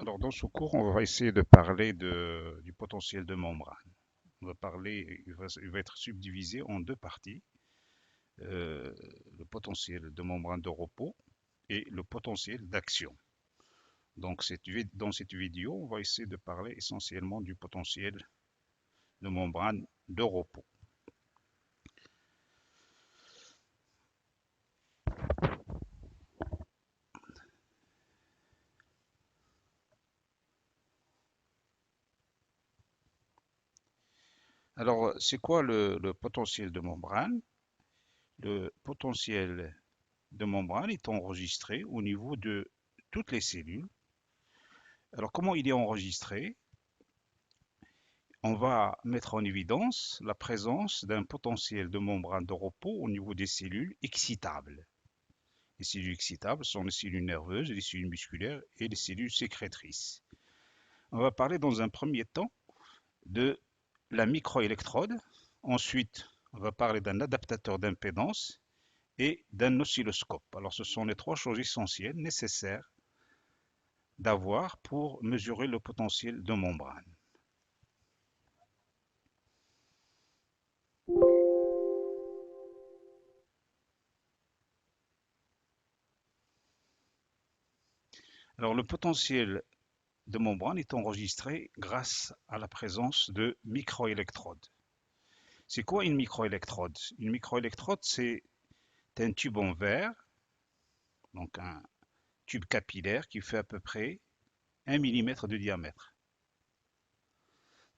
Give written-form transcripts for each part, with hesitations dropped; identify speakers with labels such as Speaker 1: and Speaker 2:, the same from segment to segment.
Speaker 1: Alors, dans ce cours, on va essayer de parler du potentiel de membrane. On va parler, il va être subdivisé en deux parties, euh, le potentiel de membrane de repos et le potentiel d'action. Donc, dans cette vidéo, on va essayer de parler essentiellement du potentiel de membrane de repos. Alors, c'est quoi le potentiel de membrane? Le potentiel de membrane est enregistré au niveau de toutes les cellules. Alors, comment il est enregistré? On va mettre en évidence la présence d'un potentiel de membrane de repos au niveau des cellules excitables. Les cellules excitables sont les cellules nerveuses, les cellules musculaires et les cellules sécrétrices. On va parler dans un premier temps de la microélectrode. Ensuite, on va parler d'un adaptateur d'impédance et d'un oscilloscope. Alors, ce sont les trois choses essentielles nécessaires d'avoir pour mesurer le potentiel de membrane. Alors, le potentiel de membrane est enregistré grâce à la présence de microélectrodes. C'est quoi une microélectrode? Une microélectrode, c'est un tube en verre, donc un tube capillaire qui fait à peu près 1 mm de diamètre.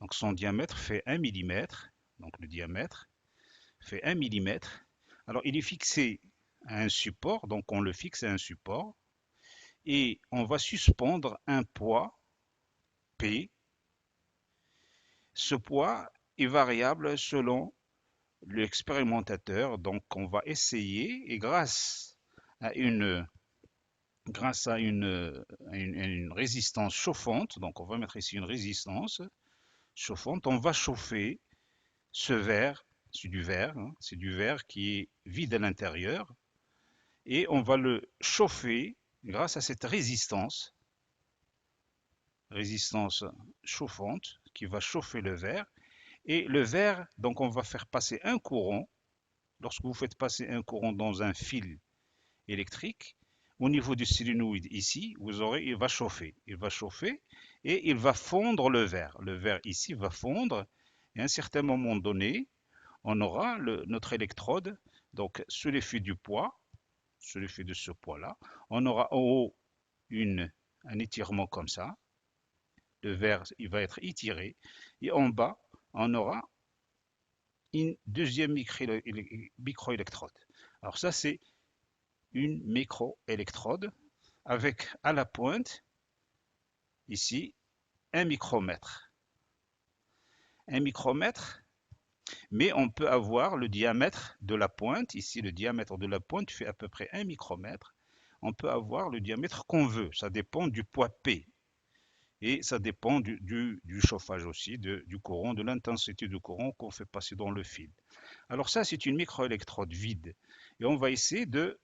Speaker 1: Donc son diamètre fait 1 mm, donc le diamètre fait 1 mm. Alors il est fixé à un support, donc on le fixe à un support, et on va suspendre un poids P. Ce poids est variable selon l'expérimentateur. Donc on va essayer et à une, grâce à une résistance chauffante, donc on va mettre ici une résistance chauffante, on va chauffer ce verre, c'est du verre, hein, c'est du verre qui est vide à l'intérieur, et on va le chauffer grâce à cette résistance chauffante qui va chauffer le verre. Et le verre, donc on va faire passer un courant. Lorsque vous faites passer un courant dans un fil électrique, au niveau du solénoïde ici, vous aurez, il va chauffer et il va fondre le verre. Le verre ici va fondre et à un certain moment donné, on aura notre électrode, donc sous l'effet du poids, sous l'effet de ce poids-là, on aura en haut un étirement comme ça, le verre il va être étiré et en bas, on aura une deuxième microélectrode. Alors ça, c'est une microélectrode avec à la pointe, ici, un micromètre. Un micromètre, mais on peut avoir le diamètre de la pointe. Ici, le diamètre de la pointe fait à peu près un micromètre. On peut avoir le diamètre qu'on veut. Ça dépend du poids P. Et ça dépend du chauffage aussi, du courant, de l'intensité du courant qu'on fait passer dans le fil. Alors ça, c'est une microélectrode vide. Et on va essayer de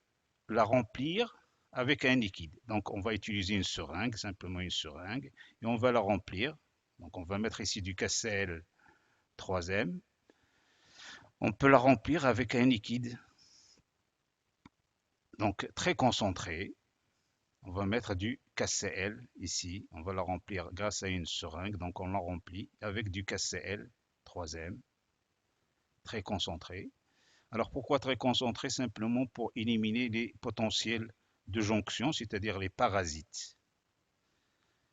Speaker 1: la remplir avec un liquide. Donc on va utiliser une seringue, simplement une seringue, et on va la remplir. Donc on va mettre ici du KCl 3M. On peut la remplir avec un liquide, donc très concentré. On va mettre du KCl ici. On va la remplir grâce à une seringue. Donc on la remplit avec du KCl 3M, très concentré. Alors pourquoi très concentré? Simplement pour éliminer les potentiels de jonction, c'est-à-dire les parasites.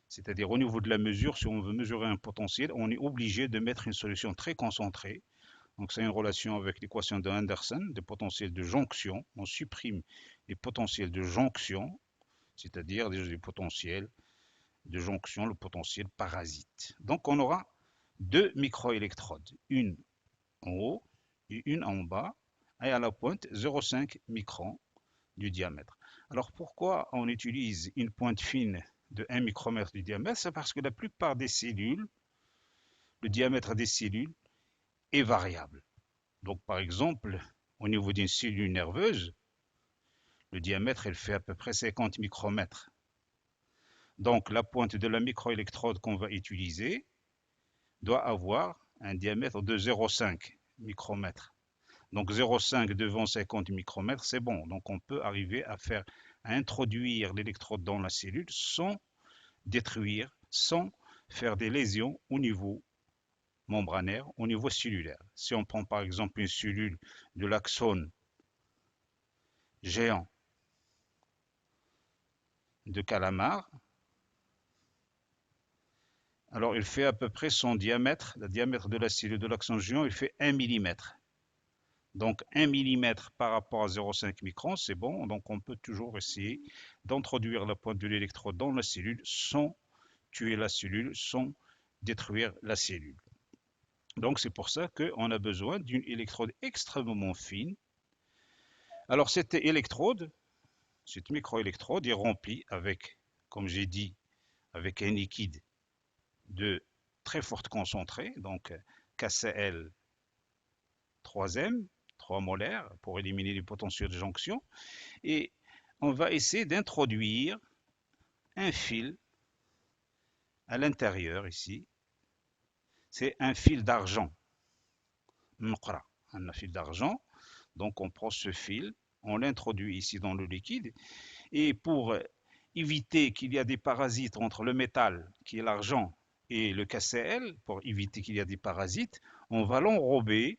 Speaker 1: C'est-à-dire au niveau de la mesure, si on veut mesurer un potentiel, on est obligé de mettre une solution très concentrée. Donc c'est une relation avec l'équation de Anderson, des potentiels de jonction. On supprime les potentiels de jonction, c'est-à-dire des potentiels de jonction, le potentiel parasite. Donc on aura deux microélectrodes, une en haut et une en bas, et à la pointe 0,5 micron du diamètre. Alors pourquoi on utilise une pointe fine de 1 micromètre du diamètre? C'est parce que la plupart des cellules, le diamètre des cellules est variable. Donc par exemple, au niveau d'une cellule nerveuse, le diamètre elle fait à peu près 50 micromètres. Donc la pointe de la microélectrode qu'on va utiliser doit avoir un diamètre de 0,5 micromètres. Donc 0,5 devant 50 micromètres, c'est bon. Donc on peut arriver à introduire l'électrode dans la cellule sans détruire, sans faire des lésions au niveau membranaire, au niveau cellulaire. Si on prend par exemple une cellule de l'axone géant de calamar, alors il fait à peu près son diamètre, le diamètre de la cellule de l'axone géant, il fait 1 mm. Donc 1 mm par rapport à 0,5 microns, c'est bon. Donc on peut toujours essayer d'introduire la pointe de l'électrode dans la cellule sans tuer la cellule, sans détruire la cellule. Donc c'est pour ça qu'on a besoin d'une électrode extrêmement fine. Alors cette électrode, cette microélectrode est remplie avec, comme j'ai dit, avec un liquide de très forte concentrée, donc KCl 3M, 3 molaires, pour éliminer les potentiels de jonction. Et on va essayer d'introduire un fil à l'intérieur ici. C'est un fil d'argent, un fil d'argent. Donc on prend ce fil, on l'introduit ici dans le liquide. Et pour éviter qu'il y ait des parasites entre le métal, qui est l'argent, et le KCl, pour éviter qu'il y ait des parasites, on va l'enrober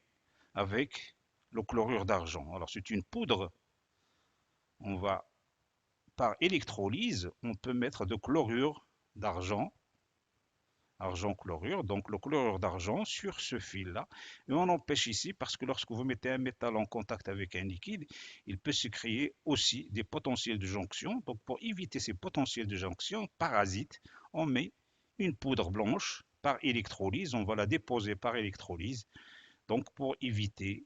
Speaker 1: avec le chlorure d'argent. Alors c'est une poudre. On va, par électrolyse, on peut mettre de chlorure d'argent, argent chlorure, donc le chlorure d'argent sur ce fil-là. Et on empêche ici parce que lorsque vous mettez un métal en contact avec un liquide, il peut se créer aussi des potentiels de jonction. Donc pour éviter ces potentiels de jonction parasites, on met une poudre blanche par électrolyse. On va la déposer par électrolyse. Donc pour éviter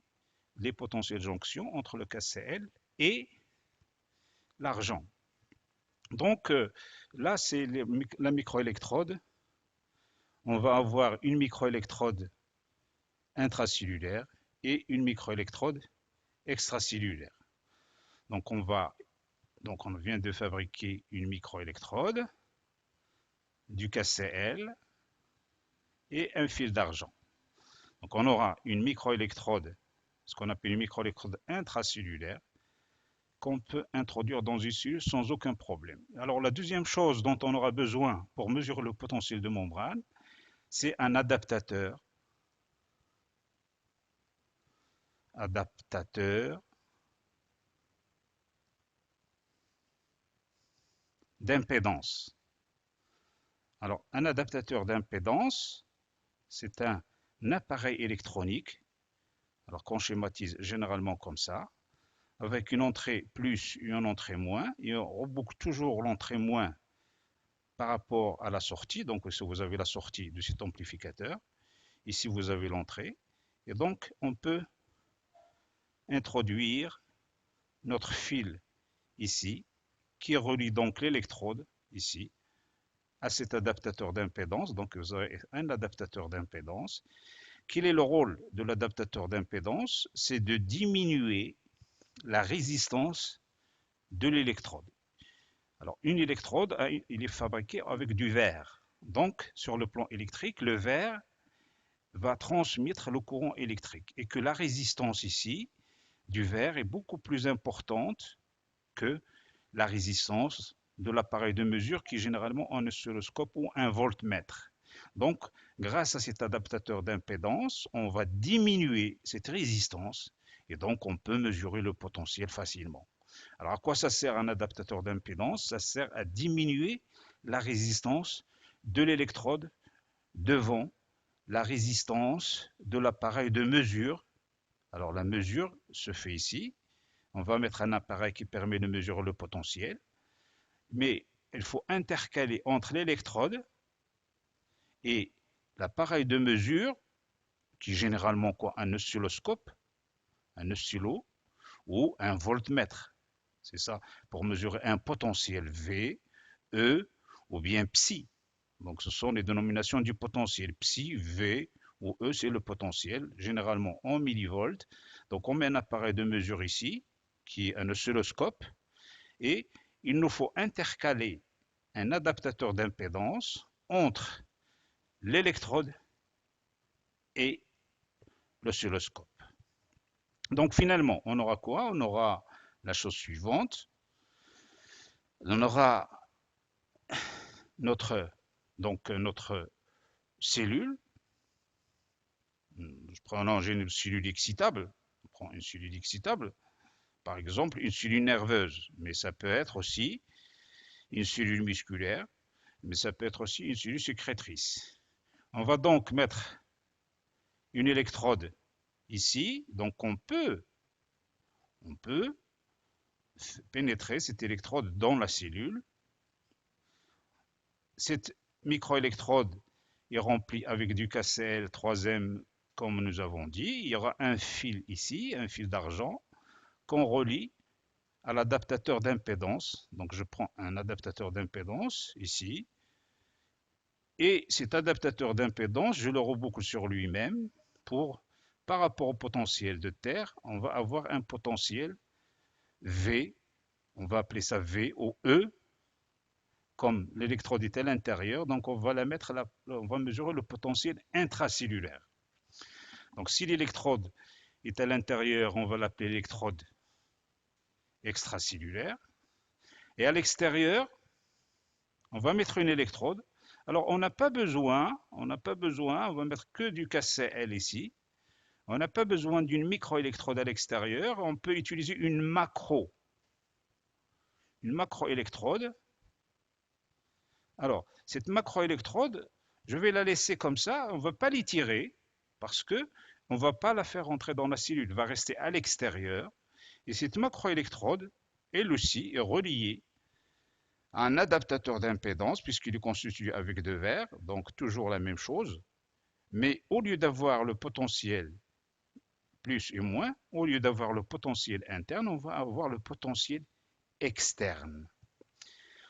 Speaker 1: les potentiels de jonction entre le KCl et l'argent. Donc là, c'est la microélectrode. On va avoir une microélectrode intracellulaire et une microélectrode extracellulaire. Donc on vient de fabriquer une microélectrode, du KCl et un fil d'argent. Donc on aura une microélectrode, ce qu'on appelle une microélectrode intracellulaire, qu'on peut introduire dans une cellule sans aucun problème. Alors la deuxième chose dont on aura besoin pour mesurer le potentiel de membrane, c'est un adaptateur d'impédance. Alors, un adaptateur d'impédance, c'est un appareil électronique, alors qu'on schématise généralement comme ça, avec une entrée plus et une entrée moins, et on reboucle toujours l'entrée moins par rapport à la sortie. Donc, ici vous avez la sortie de cet amplificateur, ici vous avez l'entrée, et donc on peut introduire notre fil ici, qui relie donc l'électrode ici à cet adaptateur d'impédance. Donc vous avez un adaptateur d'impédance. Quel est le rôle de l'adaptateur d'impédance? C'est de diminuer la résistance de l'électrode. Alors une électrode, il est fabriqué avec du verre. Donc sur le plan électrique, le verre va transmettre le courant électrique et que la résistance ici du verre est beaucoup plus importante que la résistance de l'appareil de mesure qui est généralement un oscilloscope ou un voltmètre. Donc, grâce à cet adaptateur d'impédance, on va diminuer cette résistance et donc on peut mesurer le potentiel facilement. Alors, à quoi ça sert un adaptateur d'impédance? Ça sert à diminuer la résistance de l'électrode devant la résistance de l'appareil de mesure. Alors, la mesure se fait ici. On va mettre un appareil qui permet de mesurer le potentiel, mais il faut intercaler entre l'électrode et l'appareil de mesure, qui est généralement quoi? Un oscilloscope, un oscillo ou un voltmètre. C'est ça, pour mesurer un potentiel V, E ou bien psi. Donc ce sont les dénominations du potentiel. Psi, V ou E, c'est le potentiel, généralement en millivolts. Donc on met un appareil de mesure ici, qui est un oscilloscope, et il nous faut intercaler un adaptateur d'impédance entre l'électrode et l'oscilloscope. Donc finalement, on aura quoi? On aura la chose suivante. On aura notre cellule. Prenons une cellule excitable. On prend une cellule excitable. Par exemple, une cellule nerveuse. Mais ça peut être aussi une cellule musculaire. Mais ça peut être aussi une cellule sécrétrice. On va donc mettre une électrode ici. Donc on peut pénétrer cette électrode dans la cellule. Cette microélectrode est remplie avec du KCl 3M comme nous avons dit. Il y aura un fil ici, un fil d'argent qu'on relie à l'adaptateur d'impédance. Donc je prends un adaptateur d'impédance ici. Et cet adaptateur d'impédance, je le reboucle sur lui-même par rapport au potentiel de terre, on va avoir un potentiel V. On va appeler ça V ou E. Comme l'électrode est à l'intérieur, donc on va mesurer le potentiel intracellulaire. Donc si l'électrode est à l'intérieur, on va l'appeler l'électrode extracellulaire. Et à l'extérieur, on va mettre une électrode. Alors on n'a pas besoin, on va mettre que du KCl ici. On n'a pas besoin d'une microélectrode à l'extérieur, on peut utiliser une macroélectrode. Alors, cette macroélectrode, je vais la laisser comme ça, on ne va pas l'étirer parce que on ne va pas la faire rentrer dans la cellule, elle va rester à l'extérieur. Et cette macroélectrode, elle aussi, est reliée à un adaptateur d'impédance puisqu'il est constitué avec deux verres, donc toujours la même chose. Mais au lieu d'avoir le potentiel plus et moins, au lieu d'avoir le potentiel interne, on va avoir le potentiel externe.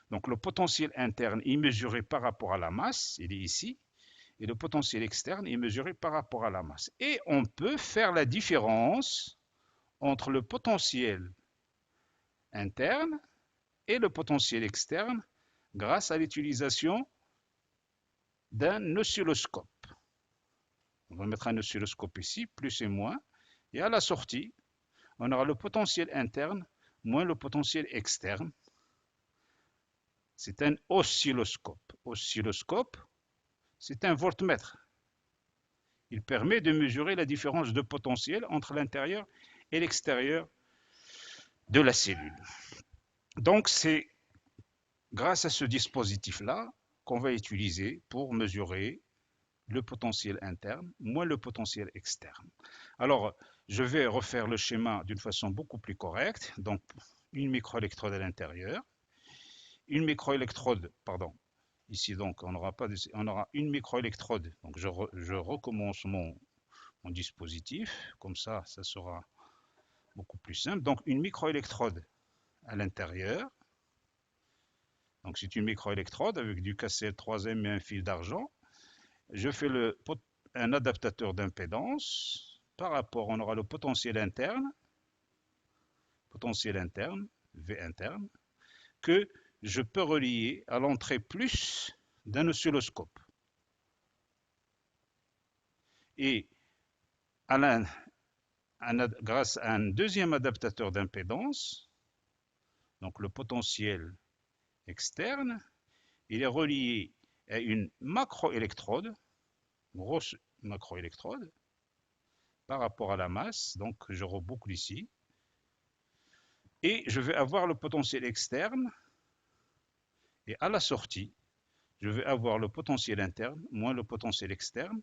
Speaker 1: Donc le potentiel interne est mesuré par rapport à la masse, il est ici, et le potentiel externe est mesuré par rapport à la masse. Et on peut faire la différence entre le potentiel interne et le potentiel externe grâce à l'utilisation d'un oscilloscope. On va mettre un oscilloscope ici, plus et moins, et à la sortie, on aura le potentiel interne moins le potentiel externe. C'est un oscilloscope. Oscilloscope, c'est un voltmètre. Il permet de mesurer la différence de potentiel entre l'intérieur et l'extérieur de la cellule. Donc c'est grâce à ce dispositif-là qu'on va utiliser pour mesurer le potentiel interne moins le potentiel externe. Alors, je vais refaire le schéma d'une façon beaucoup plus correcte. Donc, une microélectrode à l'intérieur, une microélectrode, pardon, ici donc on aura une microélectrode. Donc je recommence mon dispositif, comme ça sera beaucoup plus simple. Donc une microélectrode à l'intérieur. Donc c'est une microélectrode avec du KCl3M et un fil d'argent. Je fais un adaptateur d'impédance. Par rapport, on aura le potentiel interne, V interne, que je peux relier à l'entrée plus d'un oscilloscope. Et grâce à un deuxième adaptateur d'impédance, donc le potentiel externe, il est relié à une macroélectrode, grosse macroélectrode, par rapport à la masse, donc je reboucle ici, et je vais avoir le potentiel externe, et à la sortie, je vais avoir le potentiel interne moins le potentiel externe.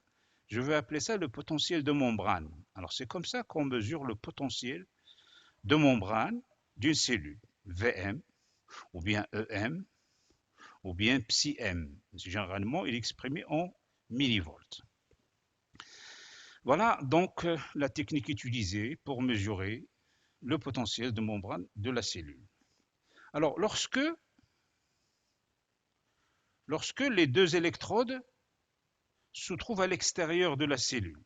Speaker 1: Je vais appeler ça le potentiel de membrane. Alors c'est comme ça qu'on mesure le potentiel de membrane d'une cellule, VM, ou bien EM, ou bien psi-m. Généralement, il est exprimé en millivolts. Voilà donc la technique utilisée pour mesurer le potentiel de membrane de la cellule. Alors, lorsque les deux électrodes se trouvent à l'extérieur de la cellule,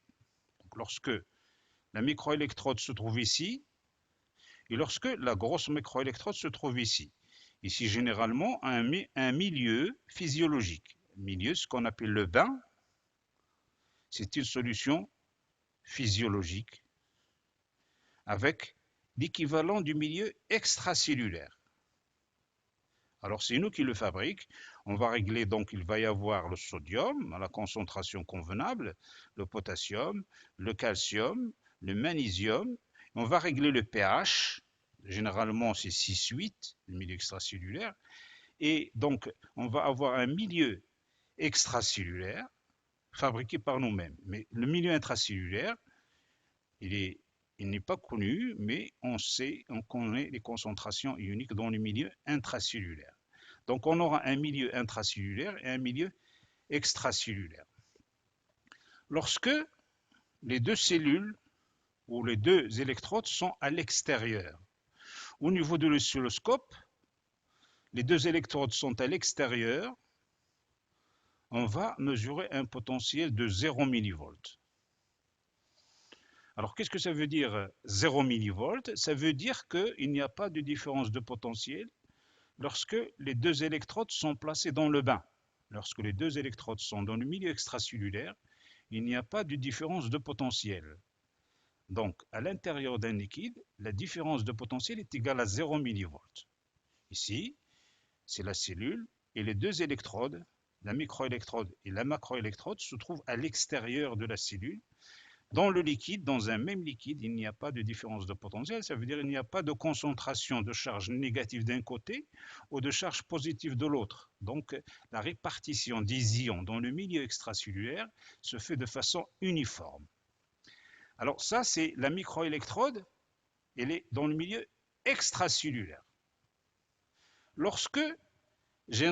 Speaker 1: donc lorsque la microélectrode se trouve ici, et lorsque la grosse microélectrode se trouve ici, Ici, généralement, un milieu physiologique. Milieu, ce qu'on appelle le bain, c'est une solution physiologique avec l'équivalent du milieu extracellulaire. Alors, c'est nous qui le fabriquons. On va régler, donc, il va y avoir le sodium à la concentration convenable, le potassium, le calcium, le magnésium. On va régler le pH. Généralement, c'est 6-8, le milieu extracellulaire. Et donc, on va avoir un milieu extracellulaire fabriqué par nous-mêmes. Mais le milieu intracellulaire, il n'est pas connu, mais on connaît les concentrations ioniques dans le milieu intracellulaire. Donc on aura un milieu intracellulaire et un milieu extracellulaire. Lorsque les deux cellules ou les deux électrodes sont à l'extérieur, au niveau de l'oscilloscope, les deux électrodes sont à l'extérieur, on va mesurer un potentiel de 0 millivolts. Alors, qu'est-ce que ça veut dire 0 millivolts? Ça veut dire qu'il n'y a pas de différence de potentiel lorsque les deux électrodes sont placées dans le bain. Lorsque les deux électrodes sont dans le milieu extracellulaire, il n'y a pas de différence de potentiel. Donc, à l'intérieur d'un liquide, la différence de potentiel est égale à 0 millivolts. Ici, c'est la cellule et les deux électrodes, la microélectrode et la macroélectrode, se trouvent à l'extérieur de la cellule. Dans le liquide, dans un même liquide, il n'y a pas de différence de potentiel. Ça veut dire qu'il n'y a pas de concentration de charge négative d'un côté ou de charge positive de l'autre. Donc, la répartition des ions dans le milieu extracellulaire se fait de façon uniforme. Alors ça, c'est la microélectrode. Elle est dans le milieu extracellulaire. Lorsque je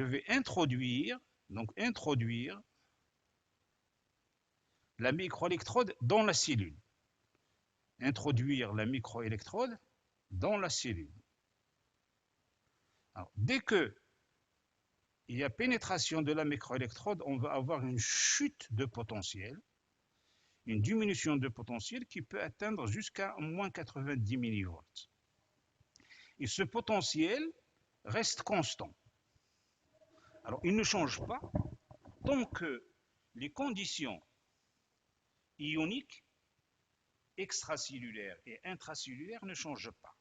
Speaker 1: vais introduire la microélectrode dans la cellule. Introduire la microélectrode dans la cellule. Alors, dès que il y a pénétration de la microélectrode, on va avoir une chute de potentiel, une diminution de potentiel qui peut atteindre jusqu'à moins 90 millivolts. Et ce potentiel reste constant. Alors, il ne change pas tant que les conditions ioniques extracellulaires et intracellulaires ne changent pas.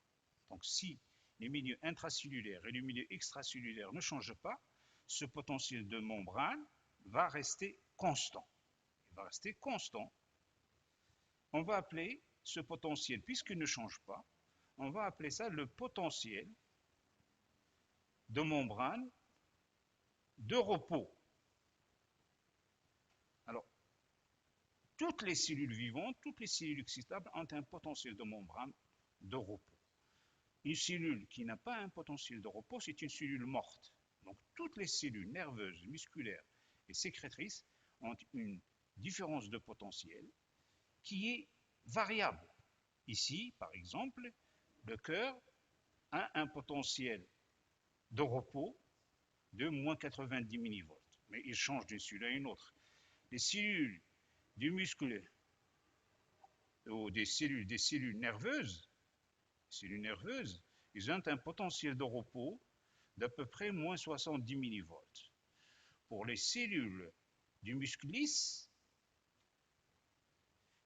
Speaker 1: Donc si les milieux intracellulaires et le milieu extracellulaire ne changent pas, ce potentiel de membrane va rester constant. Il va rester constant. On va appeler ce potentiel, puisqu'il ne change pas, on va appeler ça le potentiel de membrane de repos. Alors, toutes les cellules vivantes, toutes les cellules excitables ont un potentiel de membrane de repos. Une cellule qui n'a pas un potentiel de repos, c'est une cellule morte. Donc toutes les cellules nerveuses, musculaires et sécrétrices ont une différence de potentiel qui est variable. Ici, par exemple, le cœur a un potentiel de repos de moins 90 millivolts, mais il change d'une cellule à une autre. Les cellules du muscle ou des cellules nerveuses, ils ont un potentiel de repos d'à peu près moins 70 millivolts. Pour les cellules du muscle lisse,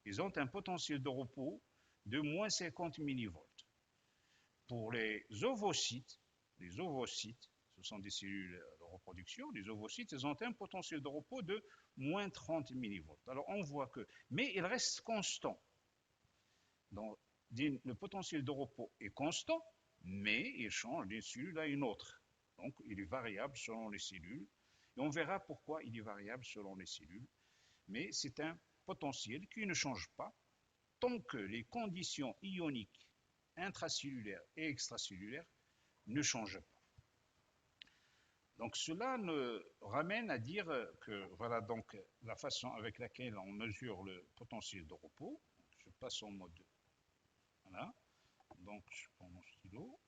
Speaker 1: ils ont un potentiel de repos de moins 50 millivolts. Pour les ovocytes, ce sont des cellules de reproduction, les ovocytes, ils ont un potentiel de repos de moins 30 millivolts. Alors on voit que, mais il reste constant. Donc, le potentiel de repos est constant, mais il change d'une cellule à une autre. Donc, il est variable selon les cellules. Et on verra pourquoi il est variable selon les cellules. Mais c'est un potentiel qui ne change pas tant que les conditions ioniques intracellulaires et extracellulaires ne changent pas. Donc, cela nous ramène à dire que voilà donc la façon avec laquelle on mesure le potentiel de repos. Je passe en mode 2. Voilà, donc je prends mon stylo.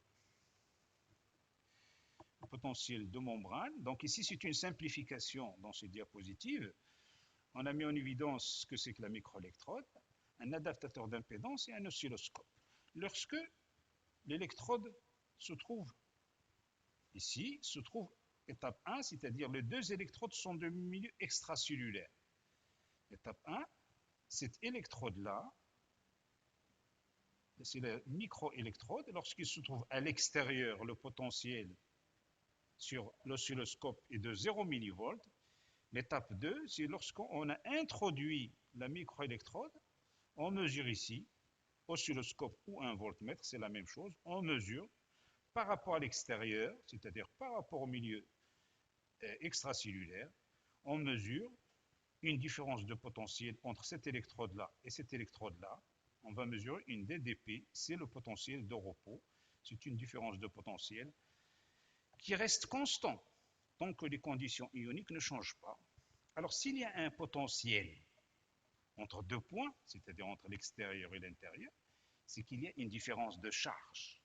Speaker 1: Le potentiel de membrane. Donc ici, c'est une simplification dans ces diapositives. On a mis en évidence ce que c'est que la microélectrode, un adaptateur d'impédance et un oscilloscope. Lorsque l'électrode se trouve ici, se trouve étape 1, c'est-à-dire les deux électrodes sont de milieu extracellulaire. Étape 1, cette électrode-là, c'est la microélectrode. Lorsqu'il se trouve à l'extérieur, le potentiel sur l'oscilloscope est de 0 millivolts. L'étape 2, c'est lorsqu'on a introduit la microélectrode, on mesure ici, oscilloscope ou un voltmètre, c'est la même chose, on mesure par rapport à l'extérieur, c'est-à-dire par rapport au milieu extracellulaire, on mesure une différence de potentiel entre cette électrode-là et cette électrode-là. On va mesurer une DDP, c'est le potentiel de repos. C'est une différence de potentiel qui reste constant tant que les conditions ioniques ne changent pas. Alors, s'il y a un potentiel entre deux points, c'est-à-dire entre l'extérieur et l'intérieur, c'est qu'il y a une différence de charge.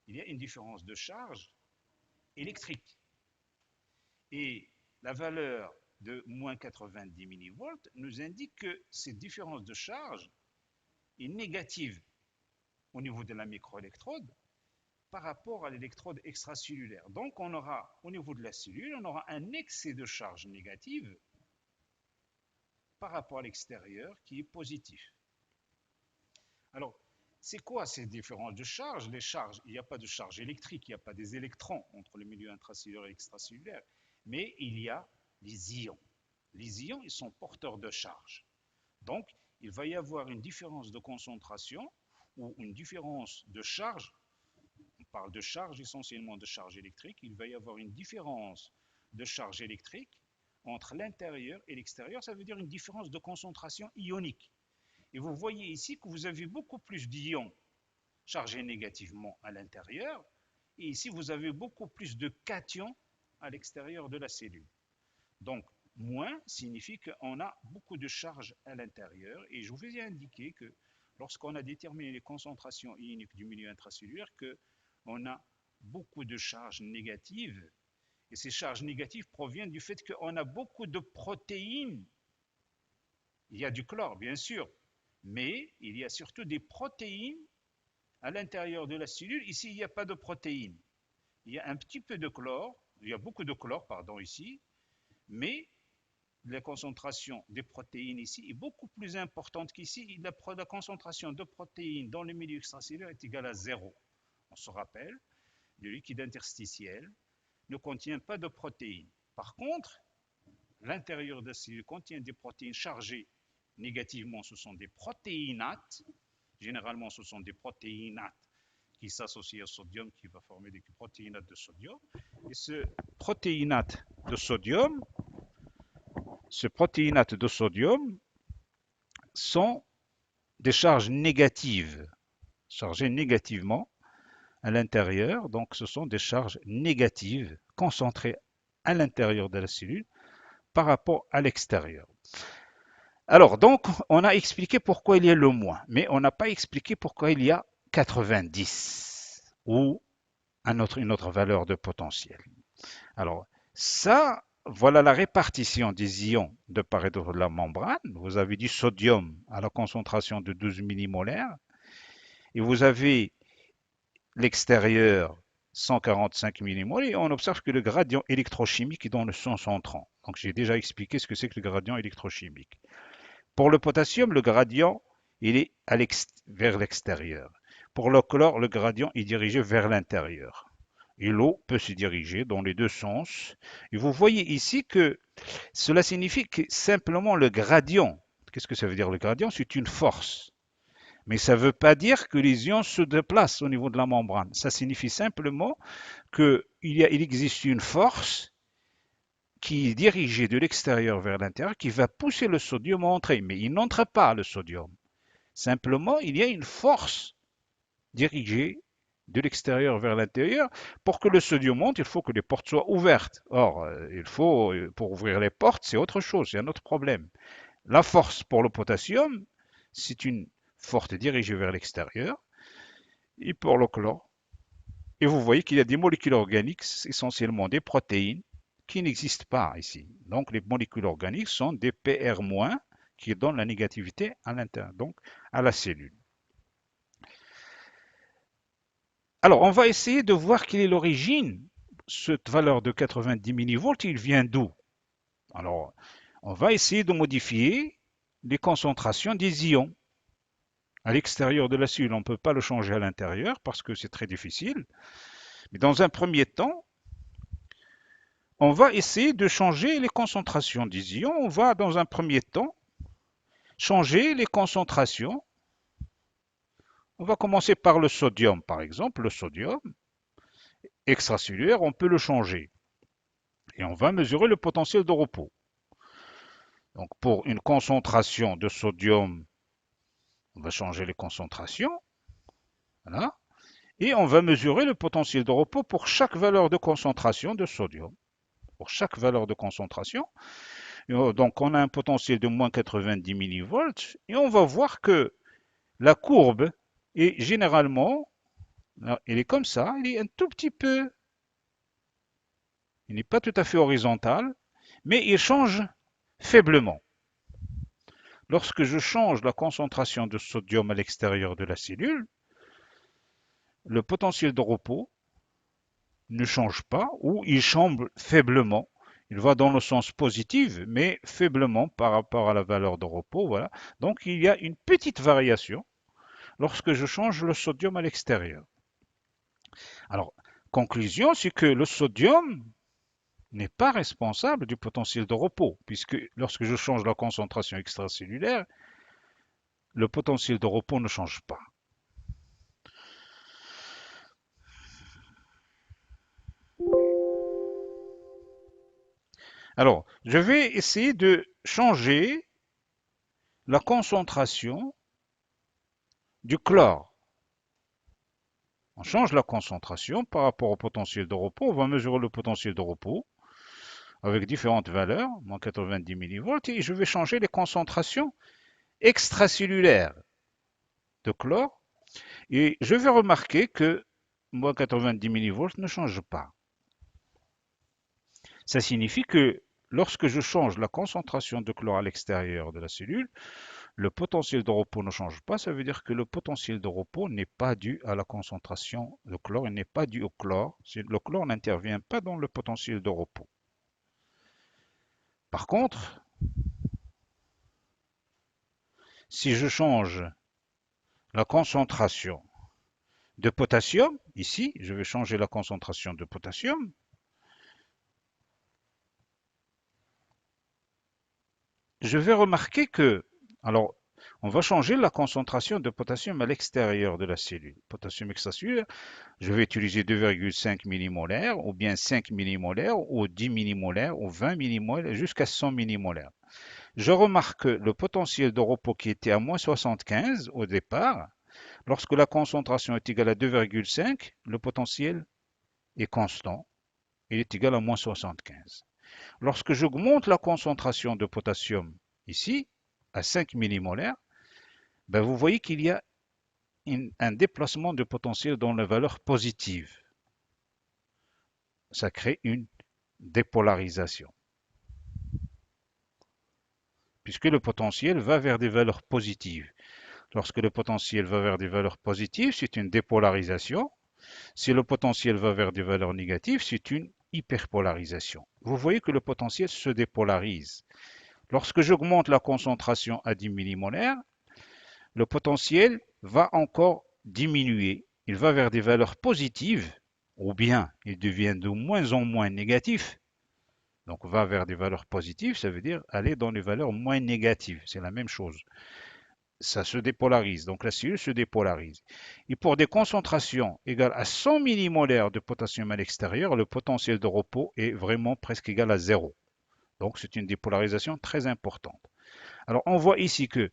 Speaker 1: Il y a une différence de charge électrique. Et la valeur de moins 90 millivolts nous indique que cette différence de charge est négative au niveau de la microélectrode par rapport à l'électrode extracellulaire. Donc on aura, au niveau de la cellule, on aura un excès de charge négative par rapport à l'extérieur qui est positif. Alors, c'est quoi ces différences de charge? Les charges, il n'y a pas de charge électrique, il n'y a pas des électrons entre le milieu intracellulaire et extracellulaire, mais il y a les ions. Les ions, ils sont porteurs de charge. Donc, il va y avoir une différence de concentration ou une différence de charge. On parle de charge, essentiellement de charge électrique. Il va y avoir une différence de charge électrique entre l'intérieur et l'extérieur. Ça veut dire une différence de concentration ionique. Et vous voyez ici que vous avez beaucoup plus d'ions chargés négativement à l'intérieur. Et ici, vous avez beaucoup plus de cations à l'extérieur de la cellule. Donc, moins signifie qu'on a beaucoup de charge à l'intérieur. Et je vous ai indiqué que lorsqu'on a déterminé les concentrations ioniques du milieu intracellulaire, qu'on a beaucoup de charges négatives. Et ces charges négatives proviennent du fait qu'on a beaucoup de protéines. Il y a du chlore, bien sûr, mais il y a surtout des protéines à l'intérieur de la cellule. Ici, il n'y a pas de protéines. Il y a un petit peu de chlore, il y a beaucoup de chlore, pardon, ici, mais la concentration des protéines ici est beaucoup plus importante qu'ici. La concentration de protéines dans le milieu extracellulaire est égale à 0. On se rappelle, le liquide interstitiel ne contient pas de protéines. Par contre, l'intérieur de la cellule contient des protéines chargées négativement, ce sont des protéinates. Généralement, ce sont des protéinates qui s'associent au sodium, qui va former des protéinates de sodium. Et ce protéinate de sodium sont des charges négatives, chargées négativement à l'intérieur. Donc, ce sont des charges négatives concentrées à l'intérieur de la cellule par rapport à l'extérieur. Alors, donc, on a expliqué pourquoi il y a le moins, mais on n'a pas expliqué pourquoi il y a 90 ou une autre valeur de potentiel. Alors, ça, voilà la répartition des ions de part et d'autre de la membrane. Vous avez du sodium à la concentration de 12 millimolaires et vous avez l'extérieur 145 millimol et on observe que le gradient électrochimique est dans le sens entrant. Donc, j'ai déjà expliqué ce que c'est que le gradient électrochimique. Pour le potassium, le gradient il est vers l'extérieur. Pour le chlore, le gradient est dirigé vers l'intérieur. Et l'eau peut se diriger dans les deux sens. Et vous voyez ici que cela signifie que simplement le gradient, qu'est-ce que ça veut dire le gradient? C'est une force. Mais ça ne veut pas dire que les ions se déplacent au niveau de la membrane. Ça signifie simplement qu'il existe une force qui est dirigée de l'extérieur vers l'intérieur, qui va pousser le sodium à entrer. Mais il n'entre pas, le sodium. Simplement, il y a une force dirigée de l'extérieur vers l'intérieur. Pour que le sodium monte, il faut que les portes soient ouvertes. Or, pour ouvrir les portes, c'est autre chose, c'est un autre problème. La force pour le potassium, c'est une force dirigée vers l'extérieur. Et pour le chlore, et vous voyez qu'il y a des molécules organiques, essentiellement des protéines, qui n'existent pas ici. Donc, les molécules organiques sont des PR-, qui donnent la négativité à l'intérieur, donc à la cellule. Alors, on va essayer de voir quelle est l'origine. Cette valeur de 90 millivolts, il vient d'où? Alors, on va essayer de modifier les concentrations des ions à l'extérieur de la cellule. On ne peut pas le changer à l'intérieur parce que c'est très difficile. Mais dans un premier temps, on va essayer de changer les concentrations des ions. On va, dans un premier temps, changer les concentrations. On va commencer par le sodium, par exemple. Le sodium extracellulaire, on peut le changer. Et on va mesurer le potentiel de repos. Donc, pour une concentration de sodium, on va changer les concentrations. Voilà. Et on va mesurer le potentiel de repos pour chaque valeur de concentration de sodium. Pour chaque valeur de concentration. Donc, on a un potentiel de moins 90 millivolts. Et on va voir que la courbe est généralement, elle est comme ça, elle est un tout petit peu, il n'est pas tout à fait horizontal, mais il change faiblement. Lorsque je change la concentration de sodium à l'extérieur de la cellule, le potentiel de repos ne change pas ou il change faiblement. Il va dans le sens positif, mais faiblement par rapport à la valeur de repos. Voilà. Donc il y a une petite variation lorsque je change le sodium à l'extérieur. Alors, conclusion, c'est que le sodium n'est pas responsable du potentiel de repos, puisque lorsque je change la concentration extracellulaire, le potentiel de repos ne change pas. Alors, je vais essayer de changer la concentration du chlore. On change la concentration par rapport au potentiel de repos. On va mesurer le potentiel de repos avec différentes valeurs, moins 90 millivolts, et je vais changer les concentrations extracellulaires de chlore. Et je vais remarquer que moins 90 millivolts ne change pas. Ça signifie que lorsque je change la concentration de chlore à l'extérieur de la cellule, le potentiel de repos ne change pas. Ça veut dire que le potentiel de repos n'est pas dû à la concentration de chlore, il n'est pas dû au chlore. Le chlore n'intervient pas dans le potentiel de repos. Par contre, si je change la concentration de potassium, ici, je vais changer la concentration de potassium, je vais remarquer que, alors, on va changer la concentration de potassium à l'extérieur de la cellule. Potassium extracellulaire, je vais utiliser 2,5 millimolaires, ou bien 5 millimolaires, ou 10 millimolaires, ou 20 millimolaires, jusqu'à 100 millimolaires. Je remarque que le potentiel de repos qui était à moins 75 au départ, lorsque la concentration est égale à 2,5, le potentiel est constant. Il est égal à moins 75. Lorsque j'augmente la concentration de potassium ici, à 5 millimolaires, ben vous voyez qu'il y a un déplacement de potentiel dans la valeur positive. Ça crée une dépolarisation. Puisque le potentiel va vers des valeurs positives. Lorsque le potentiel va vers des valeurs positives, c'est une dépolarisation. Si le potentiel va vers des valeurs négatives, c'est une hyperpolarisation. Vous voyez que le potentiel se dépolarise. Lorsque j'augmente la concentration à 10 millimolaires, le potentiel va encore diminuer. Il va vers des valeurs positives, ou bien il devient de moins en moins négatif. Donc va vers des valeurs positives, ça veut dire aller dans les valeurs moins négatives. C'est la même chose. Ça se dépolarise, donc la cellule se dépolarise. Et pour des concentrations égales à 100 millimolaires de potassium à l'extérieur, le potentiel de repos est vraiment presque égal à zéro. Donc c'est une dépolarisation très importante. Alors on voit ici que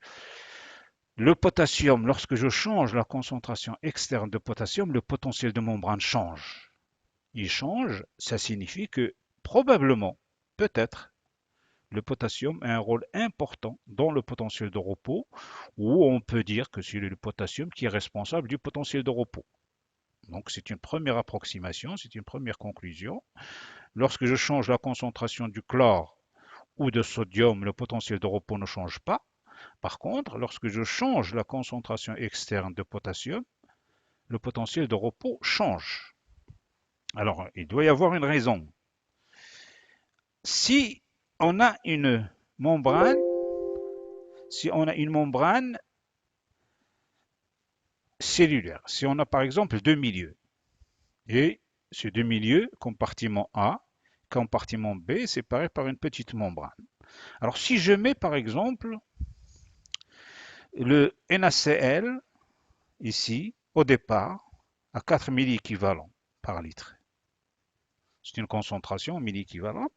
Speaker 1: le potassium, lorsque je change la concentration externe de potassium, le potentiel de membrane change. Il change, ça signifie que probablement, peut-être, le potassium a un rôle important dans le potentiel de repos, ou on peut dire que c'est le potassium qui est responsable du potentiel de repos. Donc c'est une première approximation, c'est une première conclusion. Lorsque je change la concentration du chlore ou de sodium, le potentiel de repos ne change pas. Par contre, lorsque je change la concentration externe de potassium, le potentiel de repos change. Alors, il doit y avoir une raison. Si on a une membrane, si on a une membrane cellulaire, si on a par exemple deux milieux, et ces deux milieux, compartiment A, compartiment B, séparés par une petite membrane. Alors, si je mets par exemple le NaCl ici, au départ, à 4 milliequivalents par litre, c'est une concentration milliequivalent,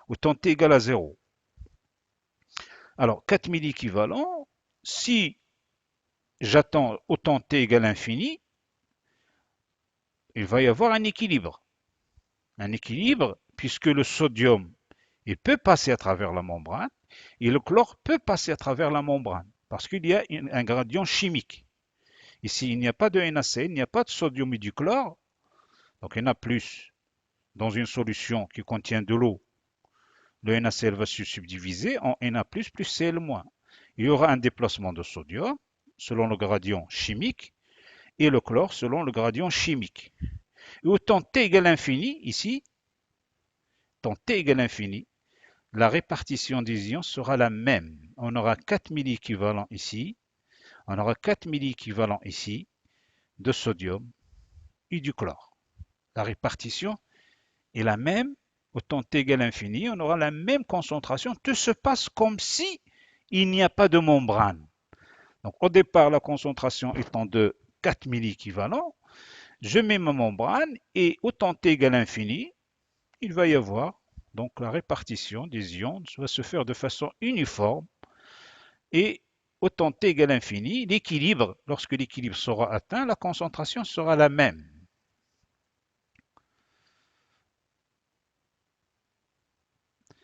Speaker 1: au temps t égale à 0. Alors, 4 milliequivalents, si j'attends au temps t égale à l'infini, il va y avoir un équilibre. Un équilibre puisque le sodium, il peut passer à travers la membrane et le chlore peut passer à travers la membrane parce qu'il y a un gradient chimique. Ici, il n'y a pas de NaCl, il n'y a pas de sodium et du chlore, donc Na+, dans une solution qui contient de l'eau, le NaCl va se subdiviser en Na+, plus Cl-. Il y aura un déplacement de sodium selon le gradient chimique et le chlore selon le gradient chimique. Et au temps t égale infini, ici, temps t égale infini, la répartition des ions sera la même. On aura 4 milliequivalents ici, on aura 4 milliequivalents ici de sodium et du chlore. La répartition est la même, au temps t égale infini, on aura la même concentration. Tout se passe comme si il n'y a pas de membrane. Donc au départ, la concentration étant de 4 milliequivalents, je mets ma membrane et au temps t égale infini, il va y avoir donc la répartition des ions va se faire de façon uniforme et au temps t égale infini, l'équilibre, lorsque l'équilibre sera atteint, la concentration sera la même.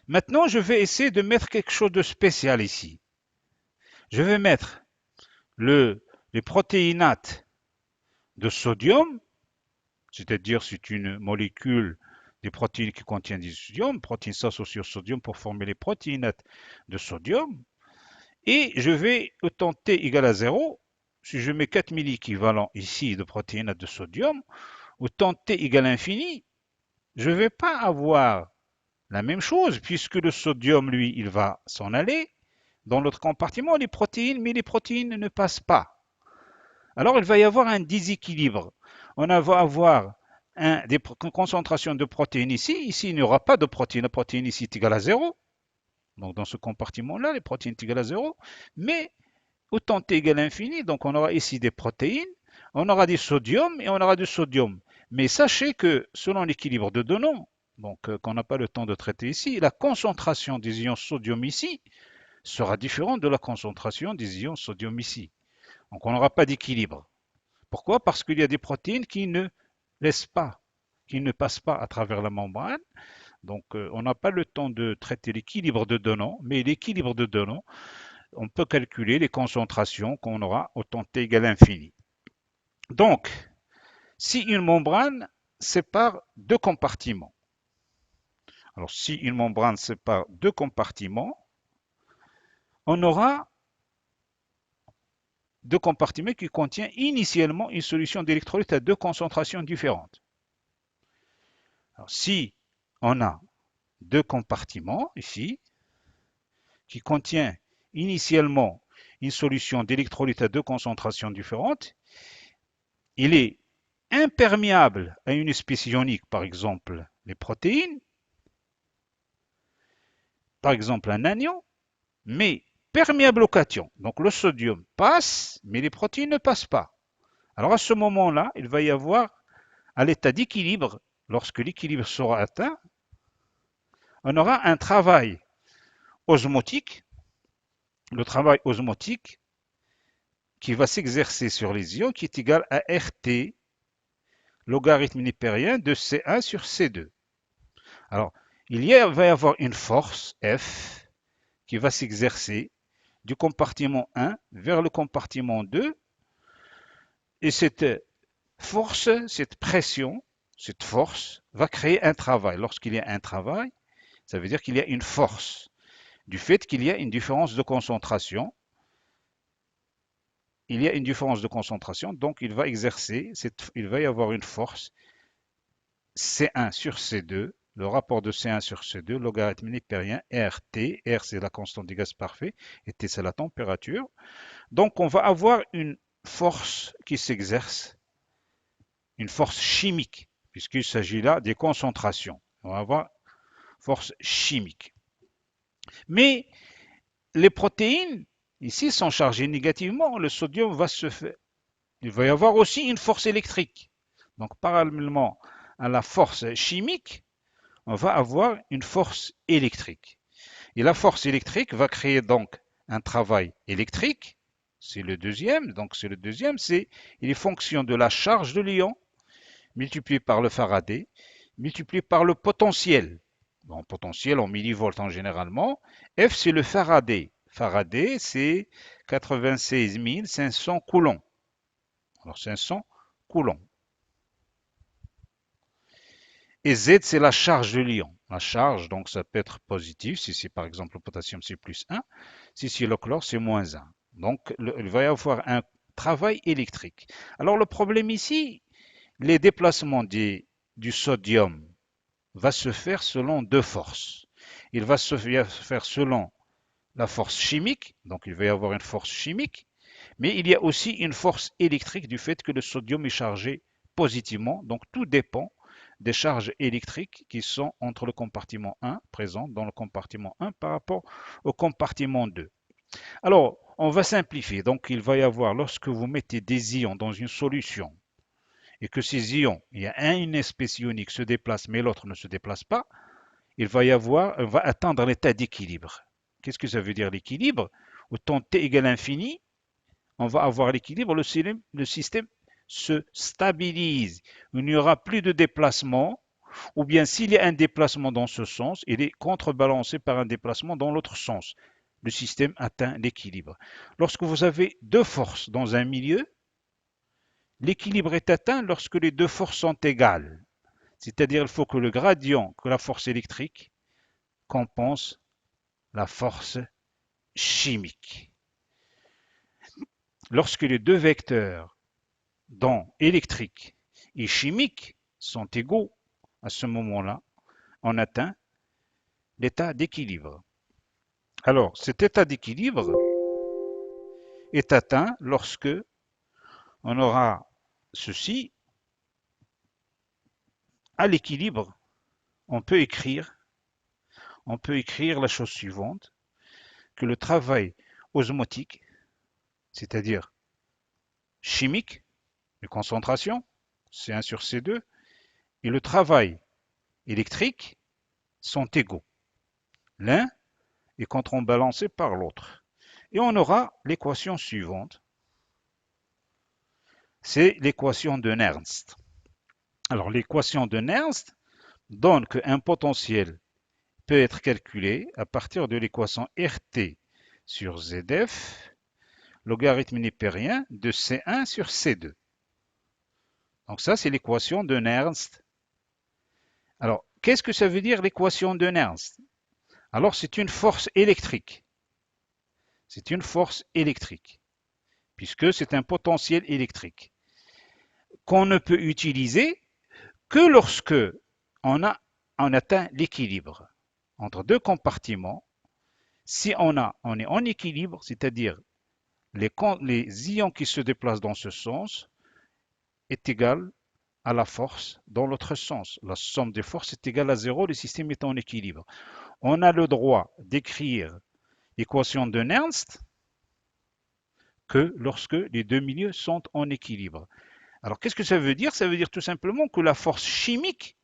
Speaker 1: Maintenant, je vais essayer de mettre quelque chose de spécial ici. Je vais mettre les protéinates de sodium, c'est-à-dire c'est une molécule des protéines qui contient du sodium, protéines s'associent au sodium pour former les protéinates de sodium, et je vais, au temps t égale à 0, si je mets 4 milliequivalents ici de protéinates de sodium, au temps t égale infini, je ne vais pas avoir la même chose, puisque le sodium, lui, il va s'en aller dans l'autre compartiment, les protéines, mais les protéines ne passent pas. Alors, il va y avoir un déséquilibre. On va avoir des concentrations de protéines ici. Ici, il n'y aura pas de protéines. La protéine ici est égale à 0. Donc, dans ce compartiment-là, les protéines sont égales à 0. Mais au temps t égale à l'infini, donc on aura ici des protéines, on aura du sodium et on aura du sodium. Mais sachez que selon l'équilibre de Denon, donc qu'on n'a pas le temps de traiter ici, la concentration des ions sodium ici sera différente de la concentration des ions sodium ici. Donc on n'aura pas d'équilibre. Pourquoi? Parce qu'il y a des protéines qui ne laissent pas, qui ne passent pas à travers la membrane. Donc on n'a pas le temps de traiter l'équilibre de Denon, mais l'équilibre de Denon, on peut calculer les concentrations qu'on aura au temps t égale infini. Donc, si une membrane sépare deux compartiments, alors si une membrane sépare deux compartiments, on aura deux compartiments qui contiennent initialement une solution d'électrolyte à deux concentrations différentes. Alors, si on a deux compartiments ici, qui contient initialement une solution d'électrolyte à deux concentrations différentes, il est imperméable à une espèce ionique, par exemple les protéines, par exemple un anion, mais perméable au cation. Donc le sodium passe, mais les protéines ne passent pas. Alors à ce moment-là, il va y avoir, à l'état d'équilibre, lorsque l'équilibre sera atteint, on aura un travail osmotique, le travail osmotique qui va s'exercer sur les ions, qui est égal à RT, logarithme népérien de C1 sur C2. Alors, va y avoir une force F qui va s'exercer du compartiment 1 vers le compartiment 2. Et cette force, cette pression, cette force va créer un travail. Lorsqu'il y a un travail, ça veut dire qu'il y a une force du fait qu'il y a une différence de concentration il y a une différence de concentration, donc il va il va y avoir une force C1 sur C2, le rapport de C1 sur C2, logarithme népérien, RT, R c'est la constante du gaz parfait, et T c'est la température. Donc on va avoir une force qui s'exerce, une force chimique, puisqu'il s'agit là des concentrations. On va avoir force chimique. Mais les protéines, ici, sont chargées négativement. Le sodium va se faire. Il va y avoir aussi une force électrique. Donc, parallèlement à la force chimique, on va avoir une force électrique. Et la force électrique va créer donc un travail électrique. C'est le deuxième. Donc, c'est le deuxième. Il est fonction de la charge de l'ion multiplié par le Faraday, multiplié par le potentiel. Bon, potentiel en millivolts en généralement. F, c'est le Faraday. Faraday, c'est 96 500 coulombs. Alors, 500 coulombs. Et Z, c'est la charge de l'ion. La charge, donc, ça peut être positif. Si c'est par exemple le potassium, c'est plus 1. Si c'est le chlore, c'est moins 1. Donc, il va y avoir un travail électrique. Alors, le problème ici, les déplacements du sodium va se faire selon deux forces. Il va se faire selon la force chimique, donc il va y avoir une force chimique, mais il y a aussi une force électrique du fait que le sodium est chargé positivement, donc tout dépend des charges électriques qui sont entre le compartiment 1, présent dans le compartiment 1 par rapport au compartiment 2. Alors, on va simplifier, donc il va y avoir, lorsque vous mettez des ions dans une solution, et que ces ions, il y a une espèce ionique se déplace, mais l'autre ne se déplace pas, il va y avoir, on va atteindre l'état d'équilibre. Qu'est-ce que ça veut dire l'équilibre? Au temps t égale infini, on va avoir l'équilibre, le système se stabilise. Il n'y aura plus de déplacement, ou bien s'il y a un déplacement dans ce sens, il est contrebalancé par un déplacement dans l'autre sens. Le système atteint l'équilibre. Lorsque vous avez deux forces dans un milieu, l'équilibre est atteint lorsque les deux forces sont égales. C'est-à-dire il faut que le gradient, que la force électrique, compense la force chimique. Lorsque les deux vecteurs, dont électrique et chimique, sont égaux, à ce moment-là, on atteint l'état d'équilibre. Alors, cet état d'équilibre est atteint lorsque on aura ceci. À l'équilibre, on peut écrire la chose suivante, que le travail osmotique, c'est-à-dire chimique, de concentration, C1 sur C2, et le travail électrique sont égaux. L'un est contrebalancé par l'autre. Et on aura l'équation suivante. C'est l'équation de Nernst. Alors l'équation de Nernst donne qu'un potentiel peut être calculé à partir de l'équation RT sur ZF, logarithme népérien de C1 sur C2. Donc ça, c'est l'équation de Nernst. Alors, qu'est-ce que ça veut dire l'équation de Nernst? Alors, c'est une force électrique. C'est une force électrique, puisque c'est un potentiel électrique qu'on ne peut utiliser que lorsque on atteint l'équilibre entre deux compartiments. Si on est en équilibre, c'est-à-dire les ions qui se déplacent dans ce sens est égal à la force dans l'autre sens. La somme des forces est égale à 0, le système est en équilibre. On a le droit d'écrire l'équation de Nernst que lorsque les deux milieux sont en équilibre. Alors qu'est-ce que ça veut dire? Ça veut dire tout simplement que la force chimique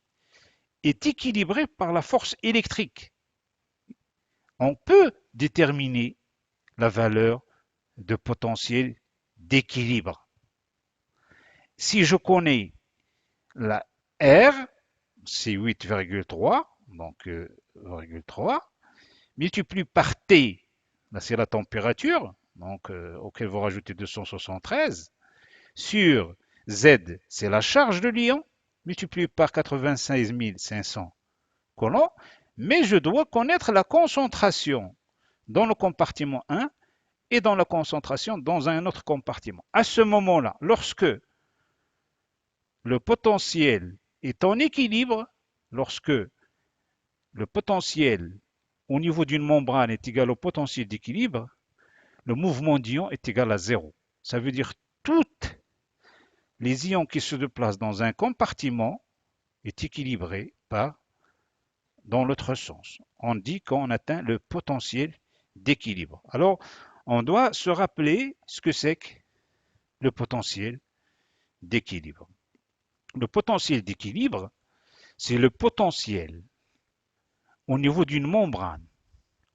Speaker 1: est équilibrée par la force électrique. On peut déterminer la valeur de potentiel d'équilibre. Si je connais la R, c'est 8,3, donc 3, multiplié par T, là c'est la température, donc auquel vous rajoutez 273, sur Z, c'est la charge de l'ion, multiplié par 96 500 coulombs, mais je dois connaître la concentration dans le compartiment 1 et dans la concentration dans un autre compartiment. À ce moment-là, lorsque le potentiel est en équilibre, lorsque le potentiel au niveau d'une membrane est égal au potentiel d'équilibre, le mouvement d'ion est égal à 0. Ça veut dire toutes les ions qui se déplacent dans un compartiment est équilibré dans l'autre sens. On dit qu'on atteint le potentiel d'équilibre. Alors, on doit se rappeler ce que c'est que le potentiel d'équilibre. Le potentiel d'équilibre, c'est le potentiel au niveau d'une membrane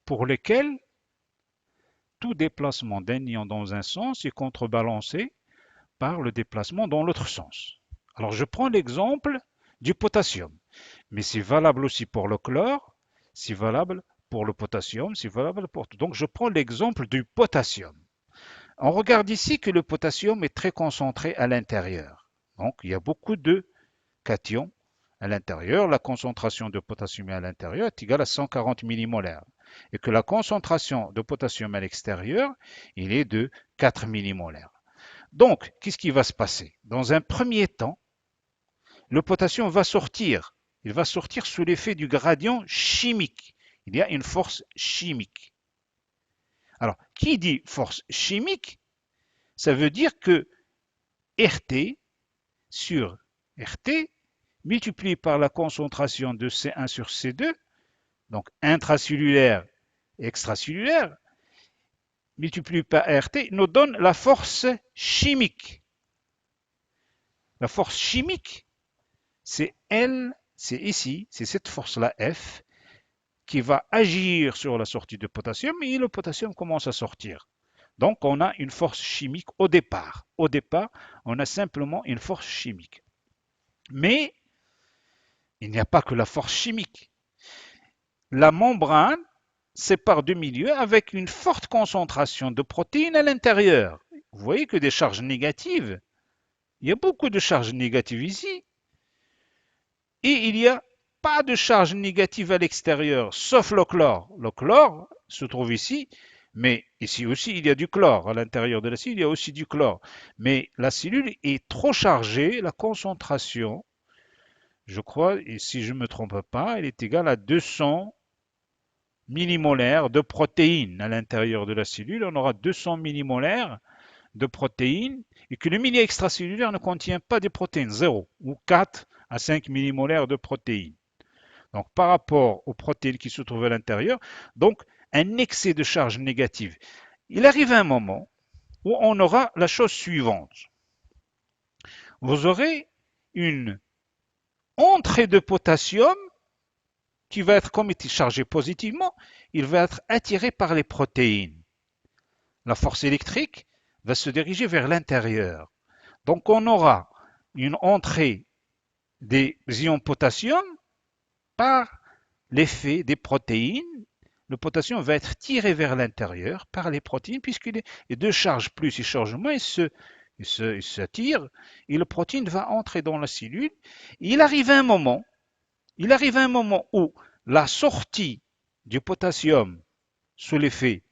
Speaker 1: pour lequel tout déplacement d'un ion dans un sens est contrebalancé par le déplacement dans l'autre sens. Alors je prends l'exemple du potassium, mais c'est valable aussi pour le chlore, c'est valable pour le potassium, c'est valable pour tout. Donc je prends l'exemple du potassium. On regarde ici que le potassium est très concentré à l'intérieur. Donc il y a beaucoup de cations à l'intérieur. La concentration de potassium à l'intérieur est égale à 140 millimolaires. Et que la concentration de potassium à l'extérieur, il est de 4 millimolaires. Donc, qu'est-ce qui va se passer? Dans un premier temps, le potassium va sortir. Il va sortir sous l'effet du gradient chimique. Il y a une force chimique. Alors, qui dit force chimique? Ça veut dire que RT sur RT multiplié par la concentration de C1 sur C2, donc intracellulaire et extracellulaire, multiplié par RT, nous donne la force chimique. La force chimique, c'est L, c'est ici, c'est cette force-là, F, qui va agir sur la sortie de potassium et le potassium commence à sortir. Donc, on a une force chimique au départ. Au départ, on a simplement une force chimique. Mais il n'y a pas que la force chimique. La membrane sépare deux milieux avec une forte concentration de protéines à l'intérieur. Vous voyez que des charges négatives, il y a beaucoup de charges négatives ici, et il n'y a pas de charge négative à l'extérieur, sauf le chlore. Le chlore se trouve ici, mais ici aussi il y a du chlore. À l'intérieur de la cellule, il y a aussi du chlore. Mais la cellule est trop chargée, la concentration, je crois, et si je ne me trompe pas, elle est égale à 200 millimolaires de protéines à l'intérieur de la cellule. On aura 200 millimolaires de protéines et que le milieu extracellulaire ne contient pas de protéines, 0 ou 4 à 5 millimolaires de protéines. Donc par rapport aux protéines qui se trouvent à l'intérieur, donc un excès de charge négative. Il arrive un moment où on aura la chose suivante. Vous aurez une entrée de potassium qui va être, comme il est chargé positivement, il va être attiré par les protéines. La force électrique va se diriger vers l'intérieur. Donc on aura une entrée des ions potassium par l'effet des protéines. Le potassium va être tiré vers l'intérieur par les protéines, puisqu'il est deux charges plus et charges moins, il s'attire, et le protéine va entrer dans la cellule. Il arrive un moment où la sortie du potassium sous l'effet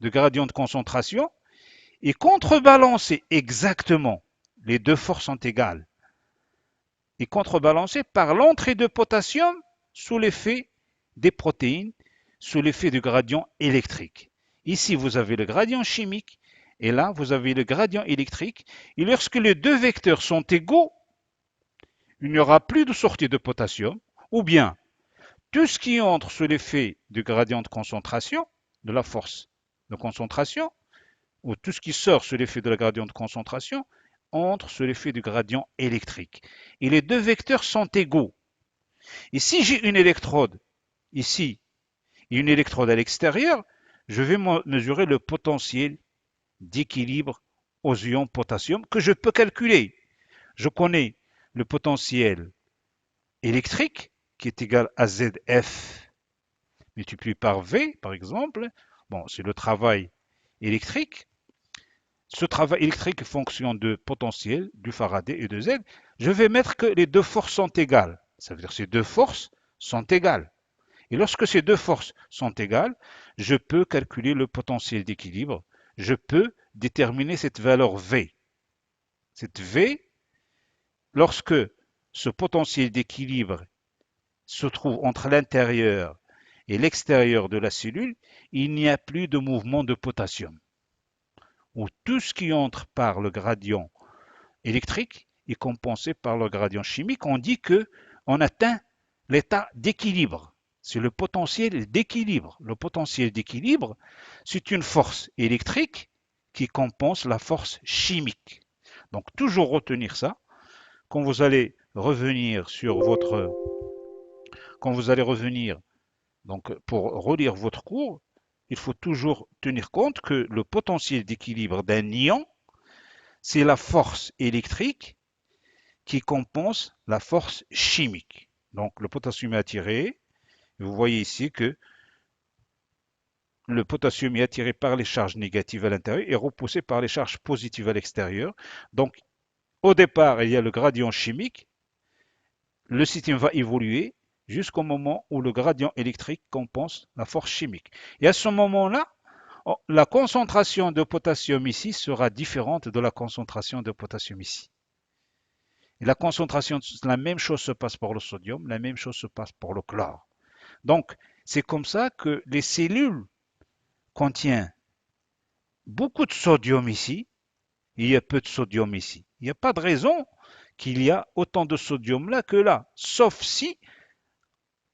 Speaker 1: de gradient de concentration est contrebalancée exactement, les deux forces sont égales, est contrebalancée par l'entrée de potassium sous l'effet des protéines, sous l'effet du gradient électrique. Ici, vous avez le gradient chimique et là, vous avez le gradient électrique. Et lorsque les deux vecteurs sont égaux, il n'y aura plus de sortie de potassium, ou bien tout ce qui entre sous l'effet du gradient de concentration, de la force de concentration, ou tout ce qui sort sous l'effet de la gradient de concentration, entre sous l'effet du gradient électrique. Et les deux vecteurs sont égaux. Et si j'ai une électrode ici et une électrode à l'extérieur, je vais mesurer le potentiel d'équilibre aux ions potassium que je peux calculer. Je connais le potentiel électrique qui est égal à ZF multiplié par V, par exemple. Bon, c'est le travail électrique. Ce travail électrique fonction de potentiel, du Faraday et de Z. Je vais mettre que les deux forces sont égales. Ça veut dire que ces deux forces sont égales. Et lorsque ces deux forces sont égales, je peux calculer le potentiel d'équilibre je peux déterminer cette valeur V. Cette V, lorsque ce potentiel d'équilibre se trouve entre l'intérieur et l'extérieur de la cellule, il n'y a plus de mouvement de potassium. Où tout ce qui entre par le gradient électrique est compensé par le gradient chimique. On dit qu'on atteint l'état d'équilibre. C'est le potentiel d'équilibre. Le potentiel d'équilibre, c'est une force électrique qui compense la force chimique. Donc toujours retenir ça. Quand vous allez revenir sur votre, quand vous allez revenir donc pour relire votre cours, il faut toujours tenir compte que le potentiel d'équilibre d'un ion, c'est la force électrique qui compense la force chimique. Donc le potassium est attiré. Vous voyez ici que le potassium est attiré par les charges négatives à l'intérieur et repoussé par les charges positives à l'extérieur. Donc au départ, il y a le gradient chimique. Le système va évoluer jusqu'au moment où le gradient électrique compense la force chimique. Et à ce moment-là, la concentration de potassium ici sera différente de la concentration de potassium ici. Et la concentration, la même chose se passe pour le sodium, la même chose se passe pour le chlore. Donc, c'est comme ça que les cellules contiennent beaucoup de sodium ici, et il y a peu de sodium ici. Il n'y a pas de raison qu'il y a autant de sodium là que là, sauf si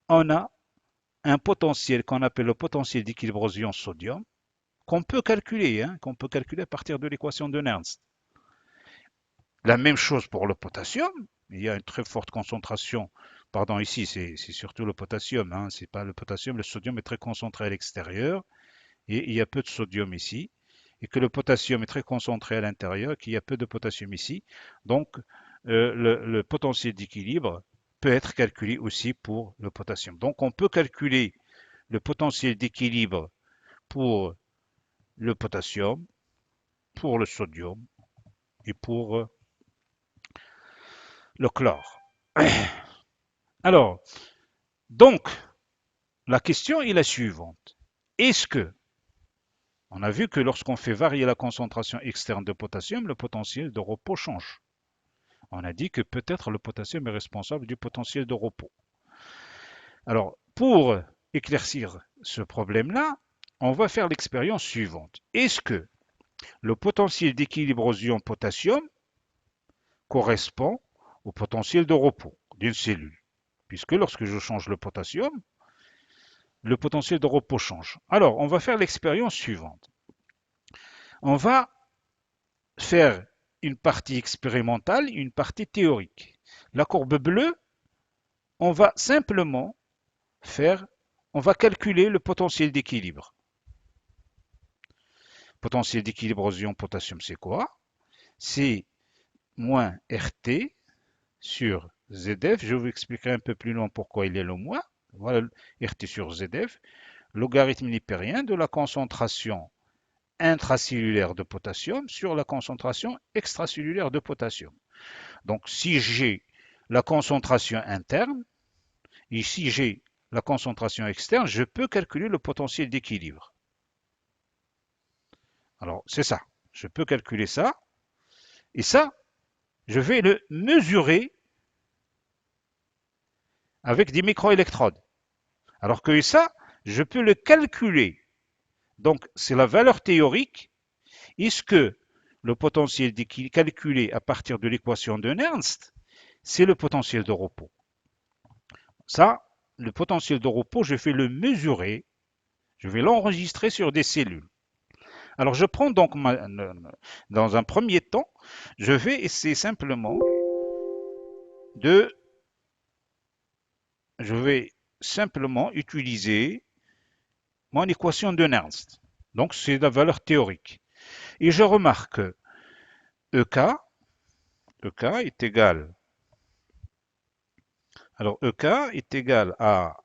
Speaker 1: on a un potentiel qu'on appelle le potentiel d'équilibre ion-sodium, qu'on peut calculer, qu'on peut calculer à partir de l'équation de Nernst. La même chose pour le potassium. Il y a une très forte concentration. Pardon, ici, c'est surtout le potassium. C'est pas le potassium. Le sodium est très concentré à l'extérieur. Et il y a peu de sodium ici. Et que le potassium est très concentré à l'intérieur, qu'il y a peu de potassium ici. Donc, le potentiel d'équilibre peut être calculé aussi pour le potassium. Donc, on peut calculer le potentiel d'équilibre pour le potassium, pour le sodium et pour le chlore. Alors, donc, la question est la suivante. Est-ce que, on a vu que lorsqu'on fait varier la concentration externe de potassium, le potentiel de repos change. On a dit que peut-être le potassium est responsable du potentiel de repos. Alors, pour éclaircir ce problème-là, on va faire l'expérience suivante. Est-ce que le potentiel d'équilibre aux ions potassium correspond au potentiel de repos d'une cellule? Puisque lorsque je change le potassium, le potentiel de repos change. Alors, on va faire l'expérience suivante. On va faire une partie expérimentale, une partie théorique. La courbe bleue, on va simplement on va calculer le potentiel d'équilibre. Potentiel d'équilibre aux ions potassium, c'est quoi? C'est moins RT sur ZF. Je vous expliquerai un peu plus loin pourquoi il y a le moins. Voilà RT sur ZF. Logarithme népérien de la concentration intracellulaire de potassium sur la concentration extracellulaire de potassium. Donc si j'ai la concentration interne et si j'ai la concentration externe, je peux calculer le potentiel d'équilibre. Alors c'est ça, je peux calculer ça et ça, je vais le mesurer avec des microélectrodes. Alors que ça, je peux le calculer. Donc c'est la valeur théorique. Est-ce que le potentiel calculé à partir de l'équation de Nernst, c'est le potentiel de repos? Ça, le potentiel de repos, je vais le mesurer, je vais l'enregistrer sur des cellules. Alors je prends donc, dans un premier temps, je vais essayer simplement je vais simplement utiliser mon équation de Nernst. Donc c'est la valeur théorique. Et je remarque que EK est égal. Alors EK est égal à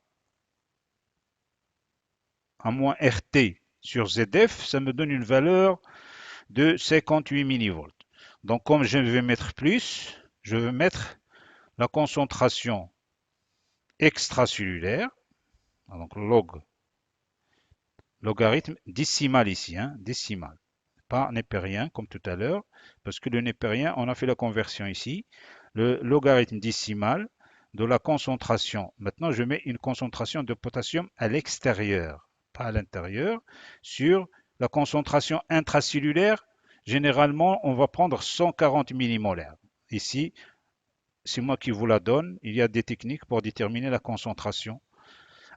Speaker 1: moins RT sur ZF, ça me donne une valeur de 58 millivolts. Donc comme je vais mettre plus, je vais mettre la concentration extracellulaire, donc logarithme décimal ici, décimal. pas népérien comme tout à l'heure, parce que le népérien, on a fait la conversion ici, le logarithme décimal de la concentration. Maintenant, je mets une concentration de potassium à l'extérieur, pas à l'intérieur, sur la concentration intracellulaire. Généralement, on va prendre 140 millimolaires. Ici, c'est moi qui vous la donne. Il y a des techniques pour déterminer la concentration.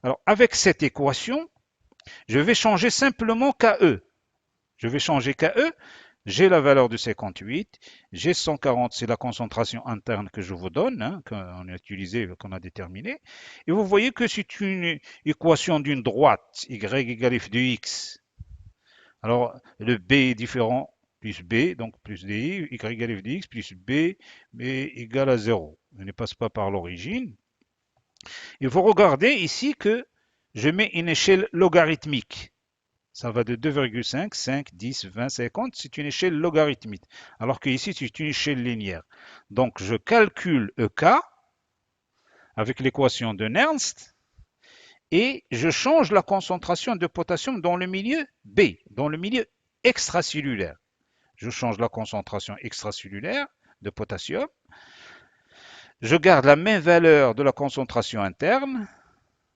Speaker 1: Alors, avec cette équation, je vais changer simplement KE. Je vais changer KE. J'ai la valeur de 58. J'ai 140, c'est la concentration interne que je vous donne, hein, qu'on a utilisée, qu'on a déterminée. Et vous voyez que c'est une équation d'une droite, y égale f de x. Alors, le b est différent, plus b, donc plus di, y égale f de x, plus b, b égale à 0. On ne passe pas par l'origine. Et vous regardez ici que je mets une échelle logarithmique. Ça va de 2,5, 5, 10, 20, 50. C'est une échelle logarithmique. Alors que ici, c'est une échelle linéaire. Donc, je calcule EK avec l'équation de Nernst et je change la concentration de potassium dans le milieu B, dans le milieu extracellulaire. Je change la concentration extracellulaire de potassium. Je garde la même valeur de la concentration interne.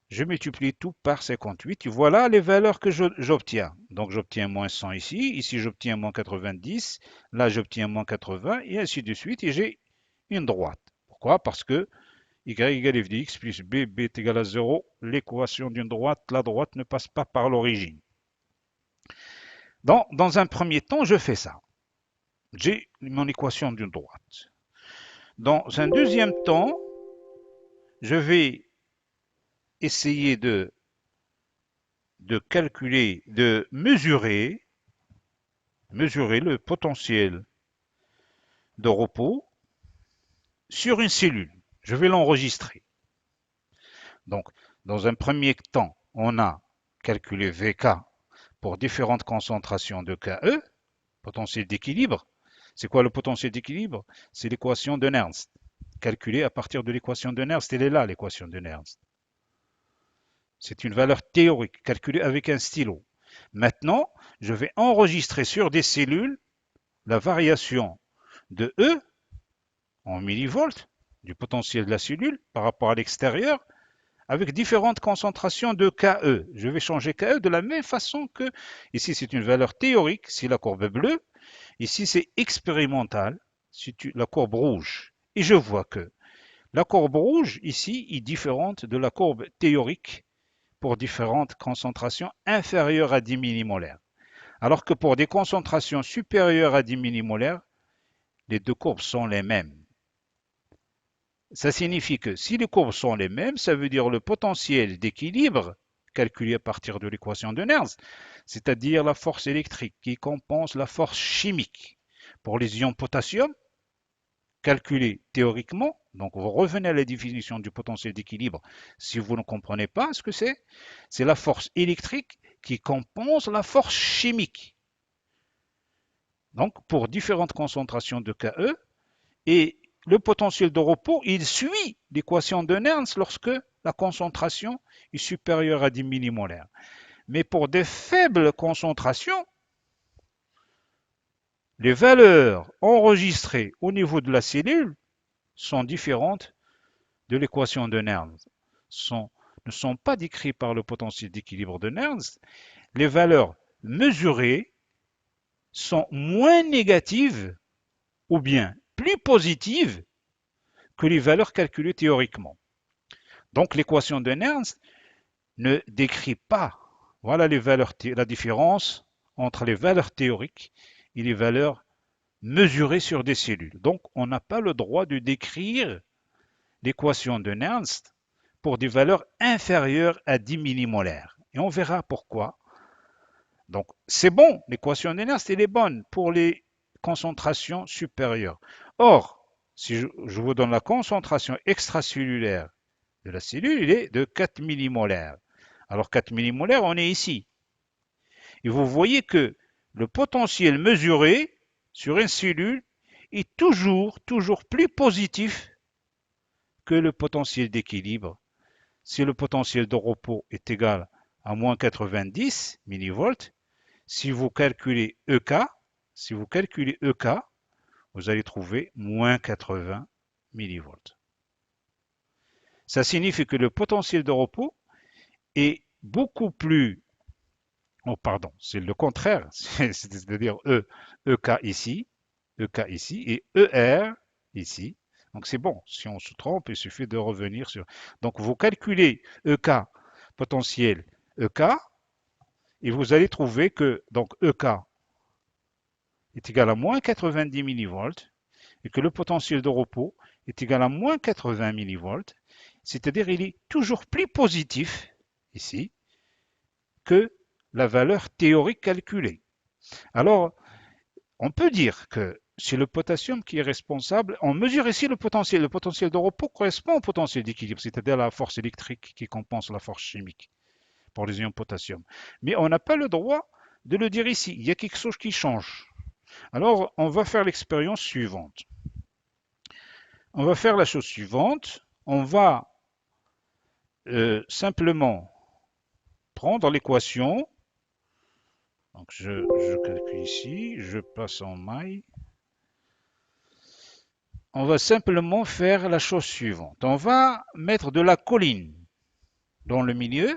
Speaker 1: Je multiplie tout par 58 et voilà les valeurs que j'obtiens. Donc j'obtiens moins 100 ici, ici j'obtiens moins 90, là j'obtiens moins 80 et ainsi de suite et j'ai une droite. Pourquoi? Parce que y égale f de x plus b, b est égal à 0, l'équation d'une droite, la droite ne passe pas par l'origine. Dans un premier temps, je fais ça. J'ai mon équation d'une droite. Dans un deuxième temps, je vais essayer de calculer, de mesurer le potentiel de repos sur une cellule. Je vais l'enregistrer. Donc, dans un premier temps, on a calculé VK pour différentes concentrations de KE, potentiel d'équilibre. C'est quoi le potentiel d'équilibre? C'est l'équation de Nernst, calculée à partir de l'équation de Nernst. Elle est là, l'équation de Nernst. C'est une valeur théorique, calculée avec un stylo. Maintenant, je vais enregistrer sur des cellules la variation de E en millivolts du potentiel de la cellule par rapport à l'extérieur avec différentes concentrations de KE. Je vais changer KE de la même façon que, ici c'est une valeur théorique, c'est la courbe bleue, ici c'est expérimental, c'est la courbe rouge. Et je vois que la courbe rouge ici est différente de la courbe théorique pour différentes concentrations inférieures à 10 millimolaires. Alors que pour des concentrations supérieures à 10 millimolaires, les deux courbes sont les mêmes. Ça signifie que si les courbes sont les mêmes, ça veut dire le potentiel d'équilibre calculé à partir de l'équation de Nernst, c'est-à-dire la force électrique qui compense la force chimique. Pour les ions potassium, calculé théoriquement, donc vous revenez à la définition du potentiel d'équilibre si vous ne comprenez pas ce que c'est la force électrique qui compense la force chimique. Donc pour différentes concentrations de KE, et le potentiel de repos, il suit l'équation de Nernst lorsque la concentration est supérieure à 10 millimolaires. Mais pour des faibles concentrations, les valeurs enregistrées au niveau de la cellule sont différentes de l'équation de Nernst, ne sont pas décrites par le potentiel d'équilibre de Nernst. Les valeurs mesurées sont moins négatives ou bien plus positives que les valeurs calculées théoriquement. Donc l'équation de Nernst ne décrit pas, voilà la différence entre les valeurs théoriques et les valeurs mesurées sur des cellules. Donc on n'a pas le droit de décrire l'équation de Nernst pour des valeurs inférieures à 10 millimolaires. Et on verra pourquoi. Donc c'est bon, l'équation de Nernst elle est bonne pour les concentrations supérieures. Or, si je vous donne la concentration extracellulaire de la cellule, il est de 4 millimolaires. Alors 4 millimolaires, on est ici. Et vous voyez que le potentiel mesuré sur une cellule est toujours plus positif que le potentiel d'équilibre. Si le potentiel de repos est égal à moins 90 millivolts, si vous calculez EK, si vous calculez EK, vous allez trouver moins 80 millivolts. Ça signifie que le potentiel de repos est beaucoup plus... Oh, pardon, c'est le contraire, c'est-à-dire EK ici, EK ici et ER ici. Donc c'est bon, si on se trompe, il suffit de revenir sur... Donc vous calculez EK potentiel EK et vous allez trouver que donc EK est égal à moins 90 millivolts et que le potentiel de repos est égal à moins 80 millivolts, c'est-à-dire il est toujours plus positif ici que la valeur théorique calculée. Alors, on peut dire que c'est le potassium qui est responsable. On mesure ici le potentiel. Le potentiel de repos correspond au potentiel d'équilibre, c'est-à-dire la force électrique qui compense la force chimique pour les ions potassium. Mais on n'a pas le droit de le dire ici. Il y a quelque chose qui change. Alors, on va faire l'expérience suivante. On va faire la chose suivante. On va simplement prendre l'équation. Donc, je calcule ici. Je passe en maille. On va simplement faire la chose suivante. On va mettre de la choline dans le milieu.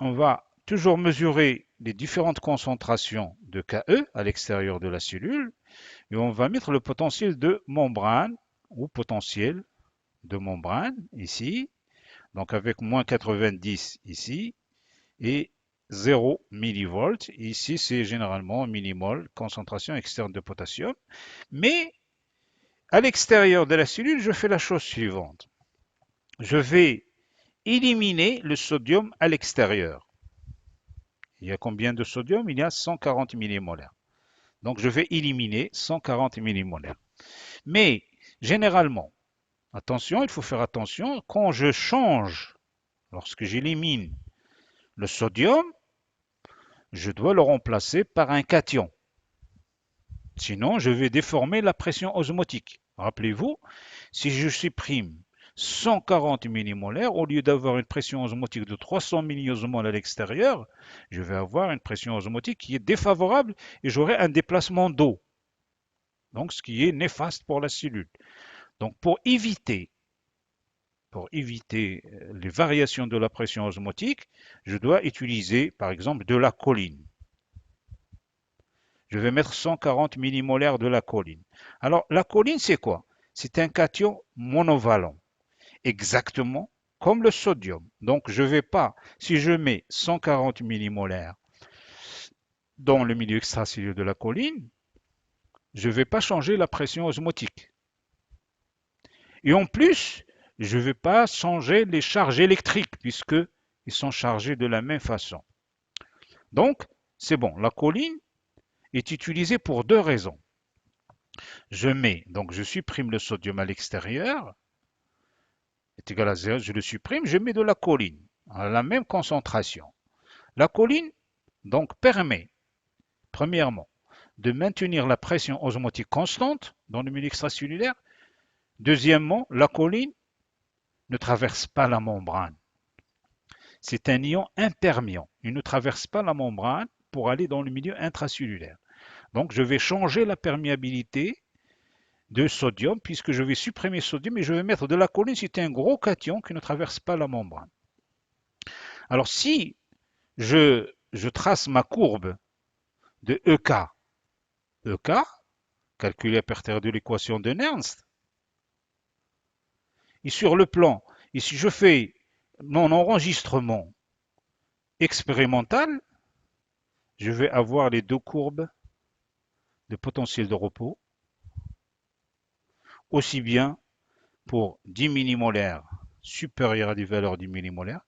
Speaker 1: On va toujours mesurer les différentes concentrations de Ke à l'extérieur de la cellule et on va mettre le potentiel de membrane ou potentiel de membrane ici, donc avec moins 90 ici et 0 millivolts. Ici, c'est généralement millimol, concentration externe de potassium. Mais à l'extérieur de la cellule, je fais la chose suivante. Je vais éliminer le sodium à l'extérieur. Il y a combien de sodium? Il y a 140 millimolaires. Donc je vais éliminer 140 millimolaires. Mais généralement, attention, il faut faire attention, quand je change, lorsque j'élimine le sodium, je dois le remplacer par un cation. Sinon, je vais déformer la pression osmotique. Rappelez-vous, si je supprime 140 millimolaires, au lieu d'avoir une pression osmotique de 300 milliosmoles à l'extérieur, je vais avoir une pression osmotique qui est défavorable et j'aurai un déplacement d'eau. Donc, ce qui est néfaste pour la cellule. Donc, pour éviter les variations de la pression osmotique, je dois utiliser, par exemple, de la choline. Je vais mettre 140 millimolaires de la choline. Alors, la choline, c'est quoi? C'est un cation monovalent, exactement comme le sodium. Donc, je ne vais pas, si je mets 140 millimolaires dans le milieu extracellulaire de la choline, je ne vais pas changer la pression osmotique. Et en plus, je ne vais pas changer les charges électriques puisqu'ils sont chargés de la même façon. Donc, c'est bon, la choline est utilisée pour deux raisons. Je supprime le sodium à l'extérieur, est égal à 0, je le supprime, je mets de la choline à la même concentration. La choline, donc, permet, premièrement, de maintenir la pression osmotique constante dans le milieu extracellulaire. Deuxièmement, la choline ne traverse pas la membrane. C'est un ion imperméant. Il ne traverse pas la membrane pour aller dans le milieu intracellulaire. Donc, je vais changer la perméabilité de sodium puisque je vais supprimer sodium et je vais mettre de la choline. C'est un gros cation qui ne traverse pas la membrane. Alors, si je trace ma courbe de EK, calculée à partir de l'équation de Nernst, et sur le plan, et si je fais mon enregistrement expérimental, je vais avoir les deux courbes de potentiel de repos, aussi bien pour 10 millimolaires supérieures à des valeurs 10 millimolaires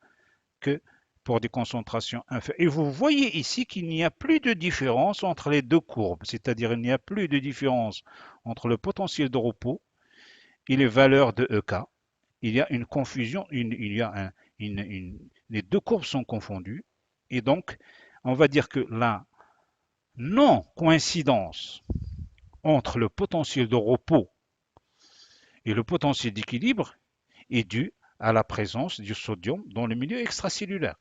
Speaker 1: que pour des concentrations inférieures. Et vous voyez ici qu'il n'y a plus de différence entre les deux courbes, c'est-à-dire il n'y a plus de différence entre le potentiel de repos et les valeurs de EK. Il y a une confusion, les deux courbes sont confondues, et donc on va dire que la non-coïncidence entre le potentiel de repos et le potentiel d'équilibre est due à la présence du sodium dans le milieu extracellulaire.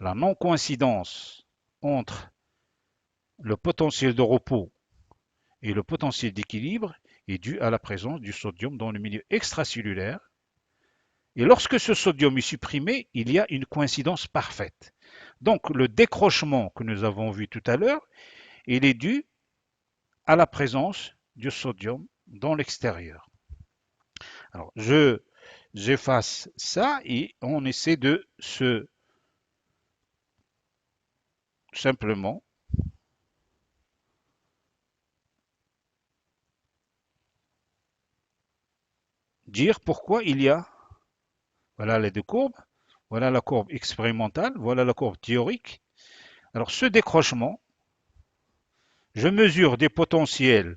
Speaker 1: La non-coïncidence entre le potentiel de repos et le potentiel d'équilibre est due à la présence du sodium dans le milieu extracellulaire. Et lorsque ce sodium est supprimé, il y a une coïncidence parfaite. Donc le décrochement que nous avons vu tout à l'heure, il est dû à la présence du sodium dans l'extérieur. Alors j'efface ça et on essaie de se simplement dire pourquoi il y a, voilà les deux courbes, voilà la courbe expérimentale, voilà la courbe théorique. Alors ce décrochement, je mesure des potentiels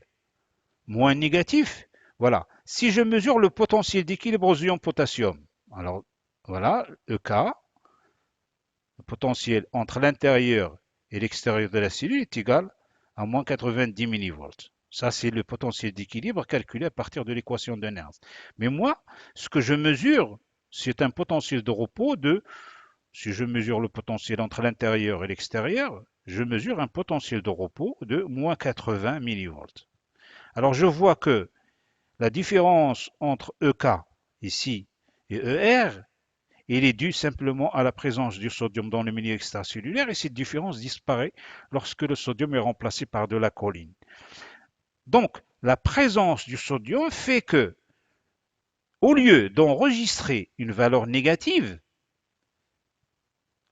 Speaker 1: moins négatifs. Voilà, si je mesure le potentiel d'équilibre aux ions potassium, alors voilà, EK, le potentiel entre l'intérieur et l'extérieur de la cellule est égal à moins 90 millivolts. Ça, c'est le potentiel d'équilibre calculé à partir de l'équation de Nernst. Mais moi, ce que je mesure, c'est un potentiel de repos de, si je mesure le potentiel entre l'intérieur et l'extérieur, je mesure un potentiel de repos de moins 80 millivolts. Alors je vois que la différence entre EK ici et ER, il est dû simplement à la présence du sodium dans le milieu extracellulaire et cette différence disparaît lorsque le sodium est remplacé par de la choline. Donc, la présence du sodium fait que, au lieu d'enregistrer une valeur négative,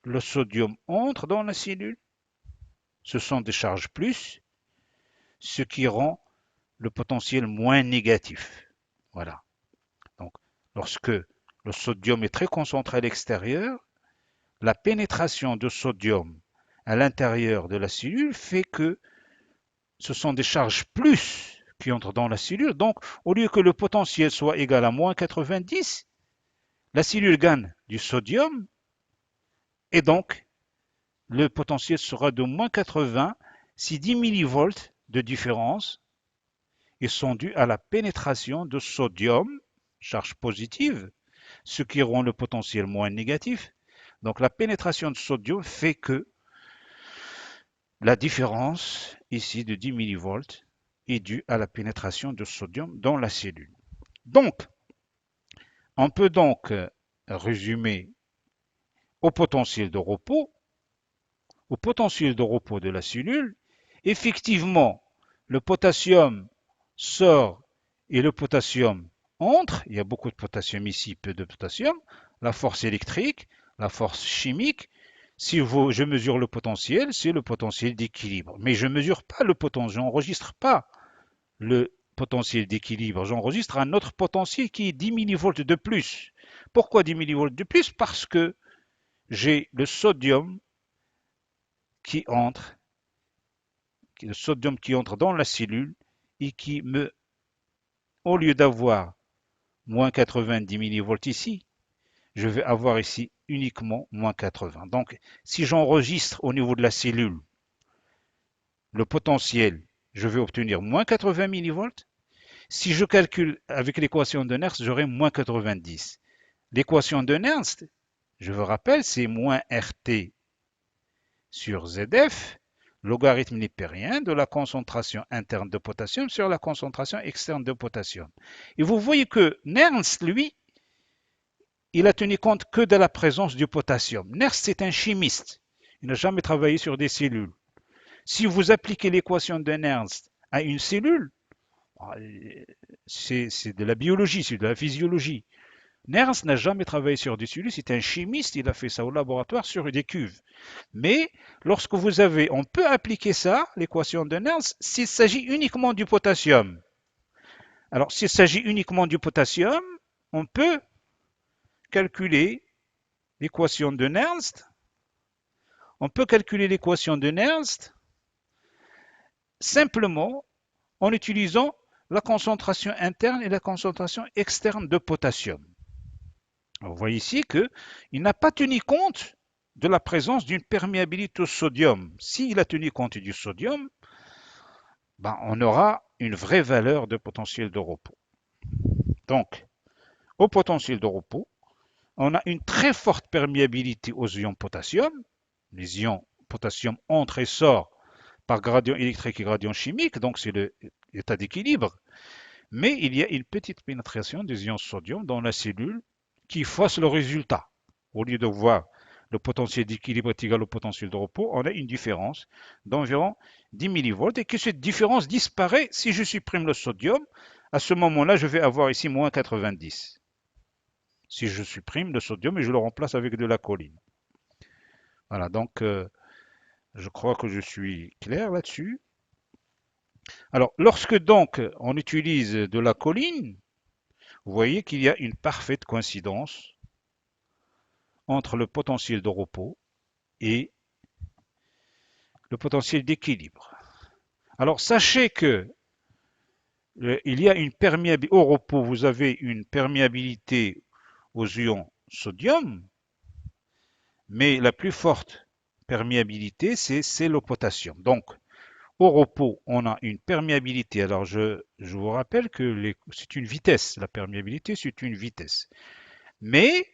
Speaker 1: le sodium entre dans la cellule, ce sont des charges plus, ce qui rend le potentiel moins négatif. Voilà. Donc, lorsque le sodium est très concentré à l'extérieur, la pénétration de sodium à l'intérieur de la cellule fait que ce sont des charges plus qui entrent dans la cellule. Donc, au lieu que le potentiel soit égal à moins 90, la cellule gagne du sodium et donc le potentiel sera de moins 80 si 10 millivolts de différence sont dus à la pénétration de sodium, charge positive, ce qui rend le potentiel moins négatif. Donc la pénétration de sodium fait que la différence ici de 10 millivolts est due à la pénétration de sodium dans la cellule. Donc, on peut donc résumer au potentiel de repos de la cellule. Effectivement, le potassium sort et le potassium entre. Il y a beaucoup de potassium ici, peu de potassium. La force électrique, la force chimique. Si je mesure le potentiel, c'est le potentiel d'équilibre. Mais je ne mesure pas le potentiel, je n'enregistre pas le potentiel d'équilibre. J'enregistre un autre potentiel qui est 10 millivolts de plus. Pourquoi 10 millivolts de plus? Parce que j'ai le sodium qui entre, dans la cellule et qui me, au lieu d'avoir moins 90 millivolts ici, je vais avoir ici uniquement moins 80. Donc, si j'enregistre au niveau de la cellule le potentiel, je vais obtenir moins 80 millivolts. Si je calcule avec l'équation de Nernst, j'aurai moins 90. L'équation de Nernst, je vous rappelle, c'est moins RT sur ZF, logarithme népérien de la concentration interne de potassium sur la concentration externe de potassium. Et vous voyez que Nernst, lui, il a tenu compte que de la présence du potassium. Nernst, c'est un chimiste. Il n'a jamais travaillé sur des cellules. Si vous appliquez l'équation de Nernst à une cellule, c'est de la biologie, c'est de la physiologie. Nernst n'a jamais travaillé sur des cellules, c'est un chimiste, il a fait ça au laboratoire sur des cuves. Mais lorsque vous avez, on peut appliquer ça, l'équation de Nernst, s'il s'agit uniquement du potassium. Alors, s'il s'agit uniquement du potassium, on peut calculer l'équation de Nernst. On peut calculer l'équation de Nernst simplement en utilisant la concentration interne et la concentration externe de potassium. Vous voyez ici qu'il n'a pas tenu compte de la présence d'une perméabilité au sodium. S'il a tenu compte du sodium, on aura une vraie valeur de potentiel de repos. Donc, au potentiel de repos, on a une très forte perméabilité aux ions potassium, les ions potassium entre et sort par gradient électrique et gradient chimique, donc c'est l'état d'équilibre. Mais il y a une petite pénétration des ions sodium dans la cellule qui fasse le résultat. Au lieu de voir le potentiel d'équilibre est égal au potentiel de repos, on a une différence d'environ 10 millivolts et que cette différence disparaît si je supprime le sodium. À ce moment-là, je vais avoir ici moins 90. Si je supprime le sodium et je le remplace avec de la choline. Voilà, donc je crois que je suis clair là-dessus. Alors, lorsque donc on utilise de la choline, vous voyez qu'il y a une parfaite coïncidence entre le potentiel de repos et le potentiel d'équilibre. Alors, sachez que il y a une perméabilité au repos, vous avez une perméabilité aux ions sodium, mais la plus forte perméabilité, c'est le potassium. Donc, au repos, on a une perméabilité. Alors, je vous rappelle que c'est une vitesse. La perméabilité, c'est une vitesse. Mais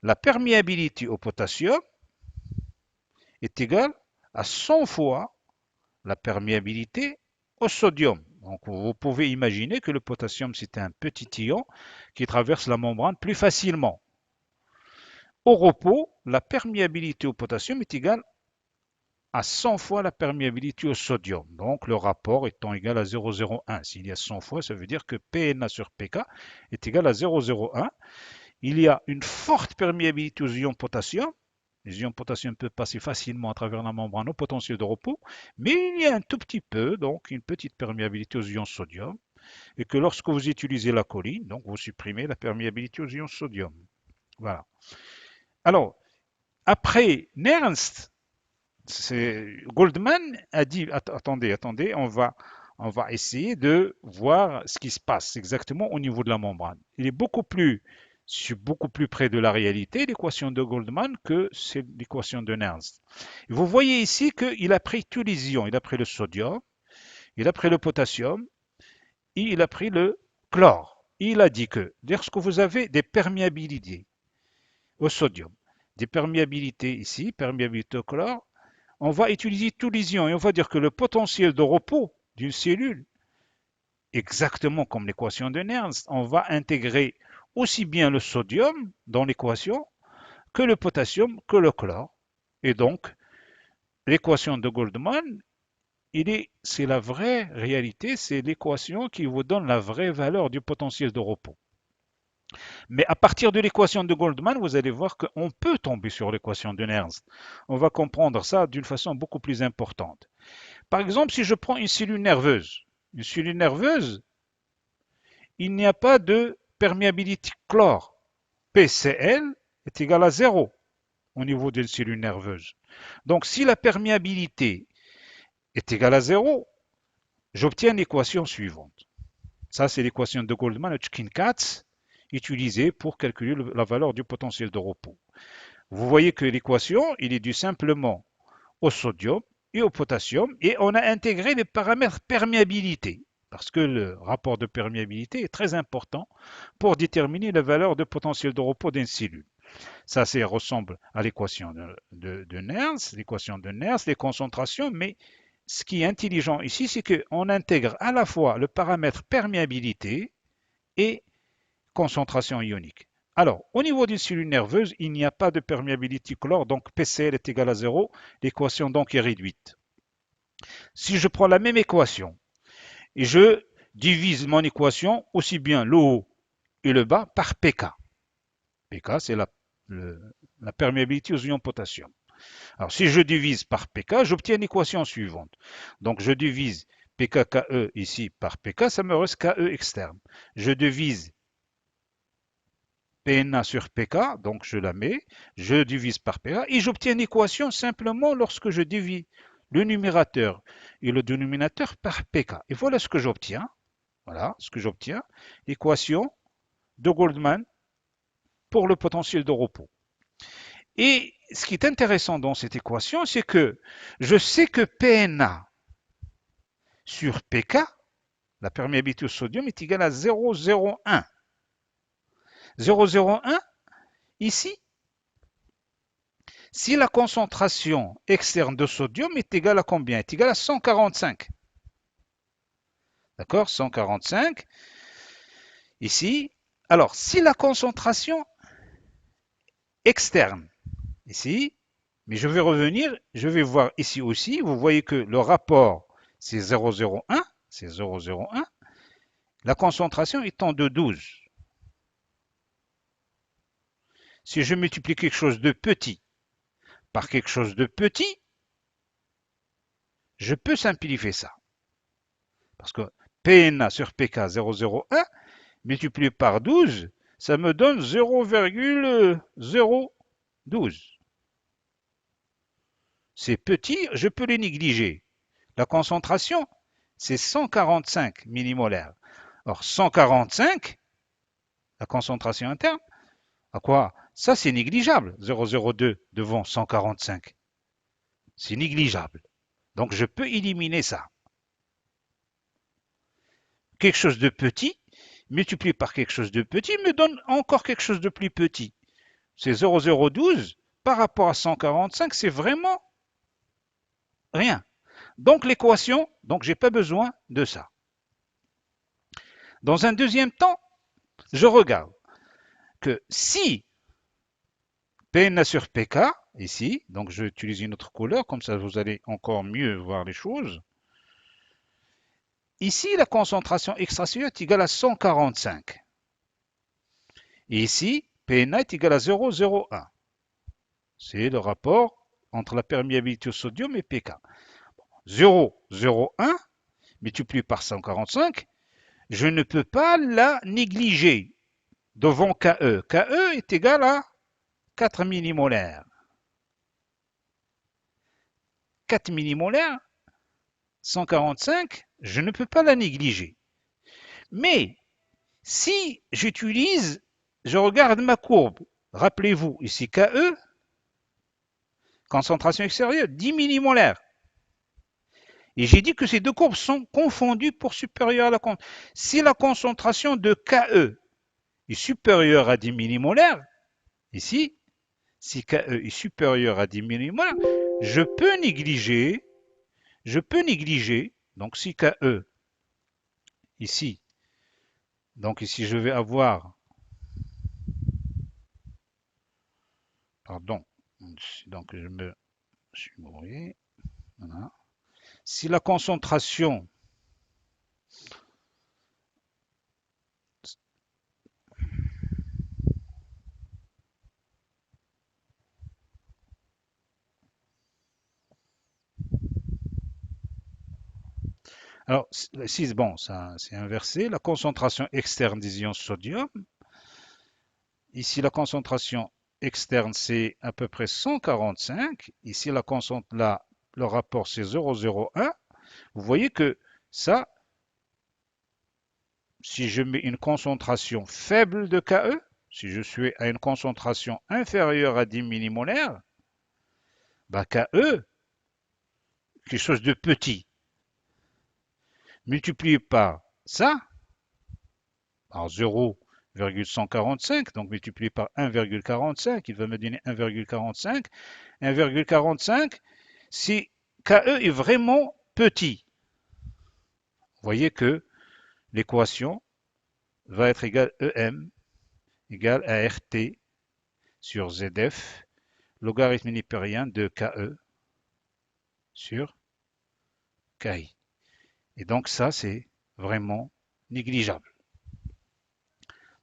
Speaker 1: la perméabilité au potassium est égale à 100 fois la perméabilité au sodium. Donc, vous pouvez imaginer que le potassium, c'est un petit ion qui traverse la membrane plus facilement. Au repos, la perméabilité au potassium est égale à 100 fois la perméabilité au sodium. Donc, le rapport étant égal à 0,01. S'il y a 100 fois, ça veut dire que PNA sur PK est égal à 0,01. Il y a une forte perméabilité aux ions potassium. Les ions potassium peuvent passer facilement à travers la membrane au potentiel de repos, mais il y a un tout petit peu, donc une petite perméabilité aux ions sodium, et que lorsque vous utilisez la choline, donc vous supprimez la perméabilité aux ions sodium. Voilà. Alors, après Nernst, Goldman a dit, attendez, on va essayer de voir ce qui se passe exactement au niveau de la membrane. Il est beaucoup plus près de la réalité, l'équation de Goldman, que c'est l'équation de Nernst. Vous voyez ici qu'il a pris tous les ions. Il a pris le sodium, il a pris le potassium, et il a pris le chlore. Il a dit que lorsque vous avez des perméabilités au sodium, des perméabilités ici, perméabilité au chlore, on va utiliser tous les ions et on va dire que le potentiel de repos d'une cellule, exactement comme l'équation de Nernst, on va intégrer aussi bien le sodium dans l'équation que le potassium que le chlore. Et donc, l'équation de Goldman, c'est la vraie réalité, c'est l'équation qui vous donne la vraie valeur du potentiel de repos. Mais à partir de l'équation de Goldman, vous allez voir qu'on peut tomber sur l'équation de Nernst. On va comprendre ça d'une façon beaucoup plus importante. Par exemple, si je prends une cellule nerveuse, il n'y a pas de perméabilité chlore. PCl est égal à 0 au niveau d'une cellule nerveuse. Donc, si la perméabilité est égale à 0, j'obtiens l'équation suivante. Ça, c'est l'équation de Goldman-Hodgkin-Katz utilisée pour calculer la valeur du potentiel de repos. Vous voyez que l'équation, il est dû simplement au sodium et au potassium et on a intégré les paramètres perméabilité parce que le rapport de perméabilité est très important pour déterminer la valeur de potentiel de repos d'une cellule. Ça ressemble à l'équation de Nernst, les concentrations, mais ce qui est intelligent ici, c'est qu'on intègre à la fois le paramètre perméabilité et concentration ionique. Alors, au niveau d'une cellule nerveuse, il n'y a pas de perméabilité chlore, donc PCl est égal à 0. L'équation donc est réduite. Si je prends la même équation et je divise mon équation, aussi bien le haut et le bas, par pK. pK, c'est la perméabilité aux ions potassium. Alors, si je divise par pK, j'obtiens l'équation suivante. Donc, je divise pKKE ici par pK, ça me reste KE externe. Je divise PNA sur PK, donc je la mets, je divise par PK et j'obtiens une équation simplement lorsque je divise le numérateur et le dénominateur par PK. Et voilà ce que j'obtiens. Voilà ce que j'obtiens. L'équation de Goldman pour le potentiel de repos. Et ce qui est intéressant dans cette équation, c'est que je sais que PNA sur PK, la perméabilité au sodium, est égale à 0,01. 0,01, ici, Si la concentration externe de sodium est égale à combien? Est égale à 145. D'accord? 145. Ici. Alors, si la concentration externe, ici, mais je vais revenir, je vais voir ici aussi, vous voyez que le rapport, c'est 0,01, c'est 0,01, la concentration étant de 12. Si je multiplie quelque chose de petit par quelque chose de petit, je peux simplifier ça. Parce que PNA sur PK 0,01 multiplié par 12, ça me donne 0,012. C'est petit, je peux les négliger. La concentration, c'est 145 millimolaires. Or, 145, la concentration interne, à quoi? Ça, c'est négligeable. 0,02 devant 145. C'est négligeable. Donc, je peux éliminer ça. Quelque chose de petit, multiplié par quelque chose de petit, me donne encore quelque chose de plus petit. C'est 0,012 par rapport à 145, c'est vraiment rien. Donc, l'équation, donc j'ai pas besoin de ça. Dans un deuxième temps, je regarde que si PNA sur PK, ici, donc je vais utiliser une autre couleur, comme ça vous allez encore mieux voir les choses. Ici, la concentration extracellulaire est égale à 145. Et ici, PNA est égal à 0,01. C'est le rapport entre la perméabilité au sodium et pK. 0,01 multiplié par 145, je ne peux pas la négliger devant KE. KE est égal à 4 millimolaires. 4 millimolaires, 145, je ne peux pas la négliger. Mais si j'utilise, je regarde ma courbe, rappelez-vous, ici KE, concentration extérieure, 10 millimolaires. Et j'ai dit que ces deux courbes sont confondues pour supérieure à la concentration. Si la concentration de KE est supérieure à 10 millimolaires, ici, si KE est supérieur à 10 millimolaires, je peux négliger, donc si KE, ici, donc ici je vais avoir, pardon, donc je me suis mouillé, voilà. Si la concentration alors, si, bon, ça c'est inversé, la concentration externe des ions sodium, ici la concentration externe c'est à peu près 145, ici le rapport c'est 0,01, vous voyez que ça, si je mets une concentration faible de KE, si je suis à une concentration inférieure à 10 millimolaires, bah KE, quelque chose de petit, multiplié par ça, par 0,145, donc multiplié par 1,45, il va me donner 1,45. 1,45, si KE est vraiment petit, vous voyez que l'équation va être égale EM égale à RT sur ZF, logarithme népérien de KE sur KI. Et donc ça, c'est vraiment négligeable.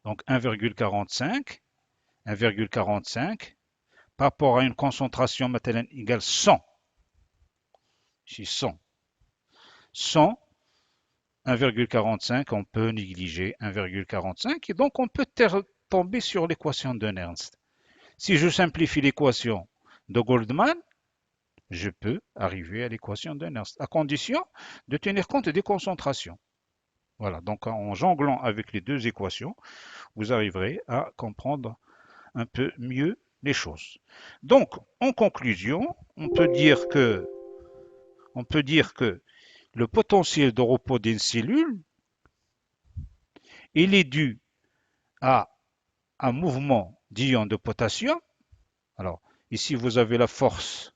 Speaker 1: Donc 1,45 par rapport à une concentration matérielle égale 100. Ici 100. 100, 1,45, on peut négliger 1,45 et donc on peut tomber sur l'équation de Nernst. Si je simplifie l'équation de Goldman, je peux arriver à l'équation de Nernst, à condition de tenir compte des concentrations. Voilà, donc en jonglant avec les deux équations, vous arriverez à comprendre un peu mieux les choses. Donc, en conclusion, on peut dire que le potentiel de repos d'une cellule, il est dû à un mouvement d'ions de potassium. Alors, Ici, vous avez la force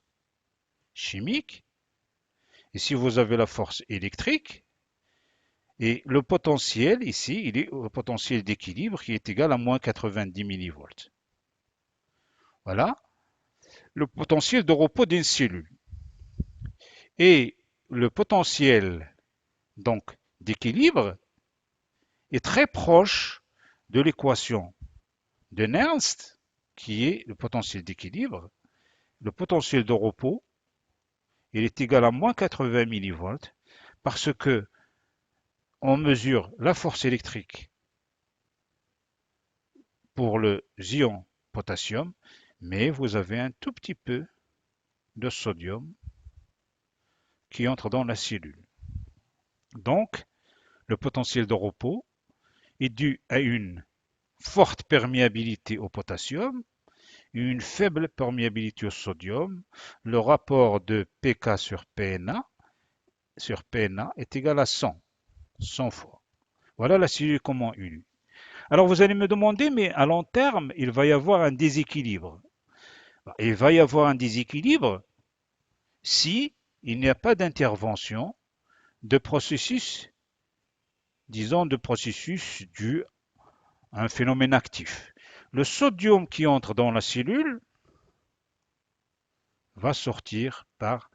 Speaker 1: chimique. Ici, vous avez la force électrique. Et le potentiel, ici, il est le potentiel d'équilibre qui est égal à moins 90 millivolts. Voilà le potentiel de repos d'une cellule. Et le potentiel donc d'équilibre est très proche de l'équation de Nernst, qui est le potentiel d'équilibre. Le potentiel de repos, il est égal à moins 80 millivolts parce que on mesure la force électrique pour le ion potassium, mais vous avez un tout petit peu de sodium qui entre dans la cellule. Donc, le potentiel de repos est dû à une forte perméabilité au potassium, une faible perméabilité au sodium. Le rapport de pK sur PNA est égal à 100, 100 fois. Voilà la cellule comment élue. Alors vous allez me demander, mais à long terme, il va y avoir un déséquilibre. Il va y avoir un déséquilibre si il n'y a pas d'intervention de processus, disons de processus dû à un phénomène actif. Le sodium qui entre dans la cellule va sortir par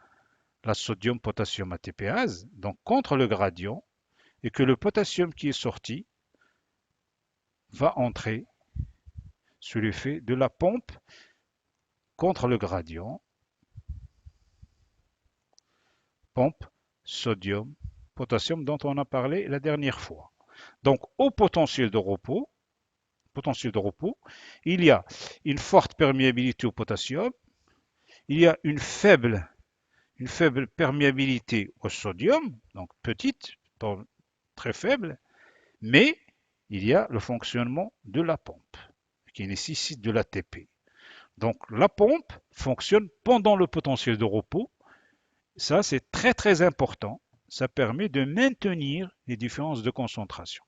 Speaker 1: la sodium-potassium ATPase, donc contre le gradient, et que le potassium qui est sorti va entrer sous l'effet de la pompe contre le gradient, pompe sodium, potassium dont on a parlé la dernière fois. Donc au potentiel de repos, il y a une forte perméabilité au potassium, il y a une faible perméabilité au sodium, donc petite, très faible, mais il y a le fonctionnement de la pompe qui nécessite de l'ATP. Donc la pompe fonctionne pendant le potentiel de repos. Ça, c'est très très important. Ça permet de maintenir les différences de concentration.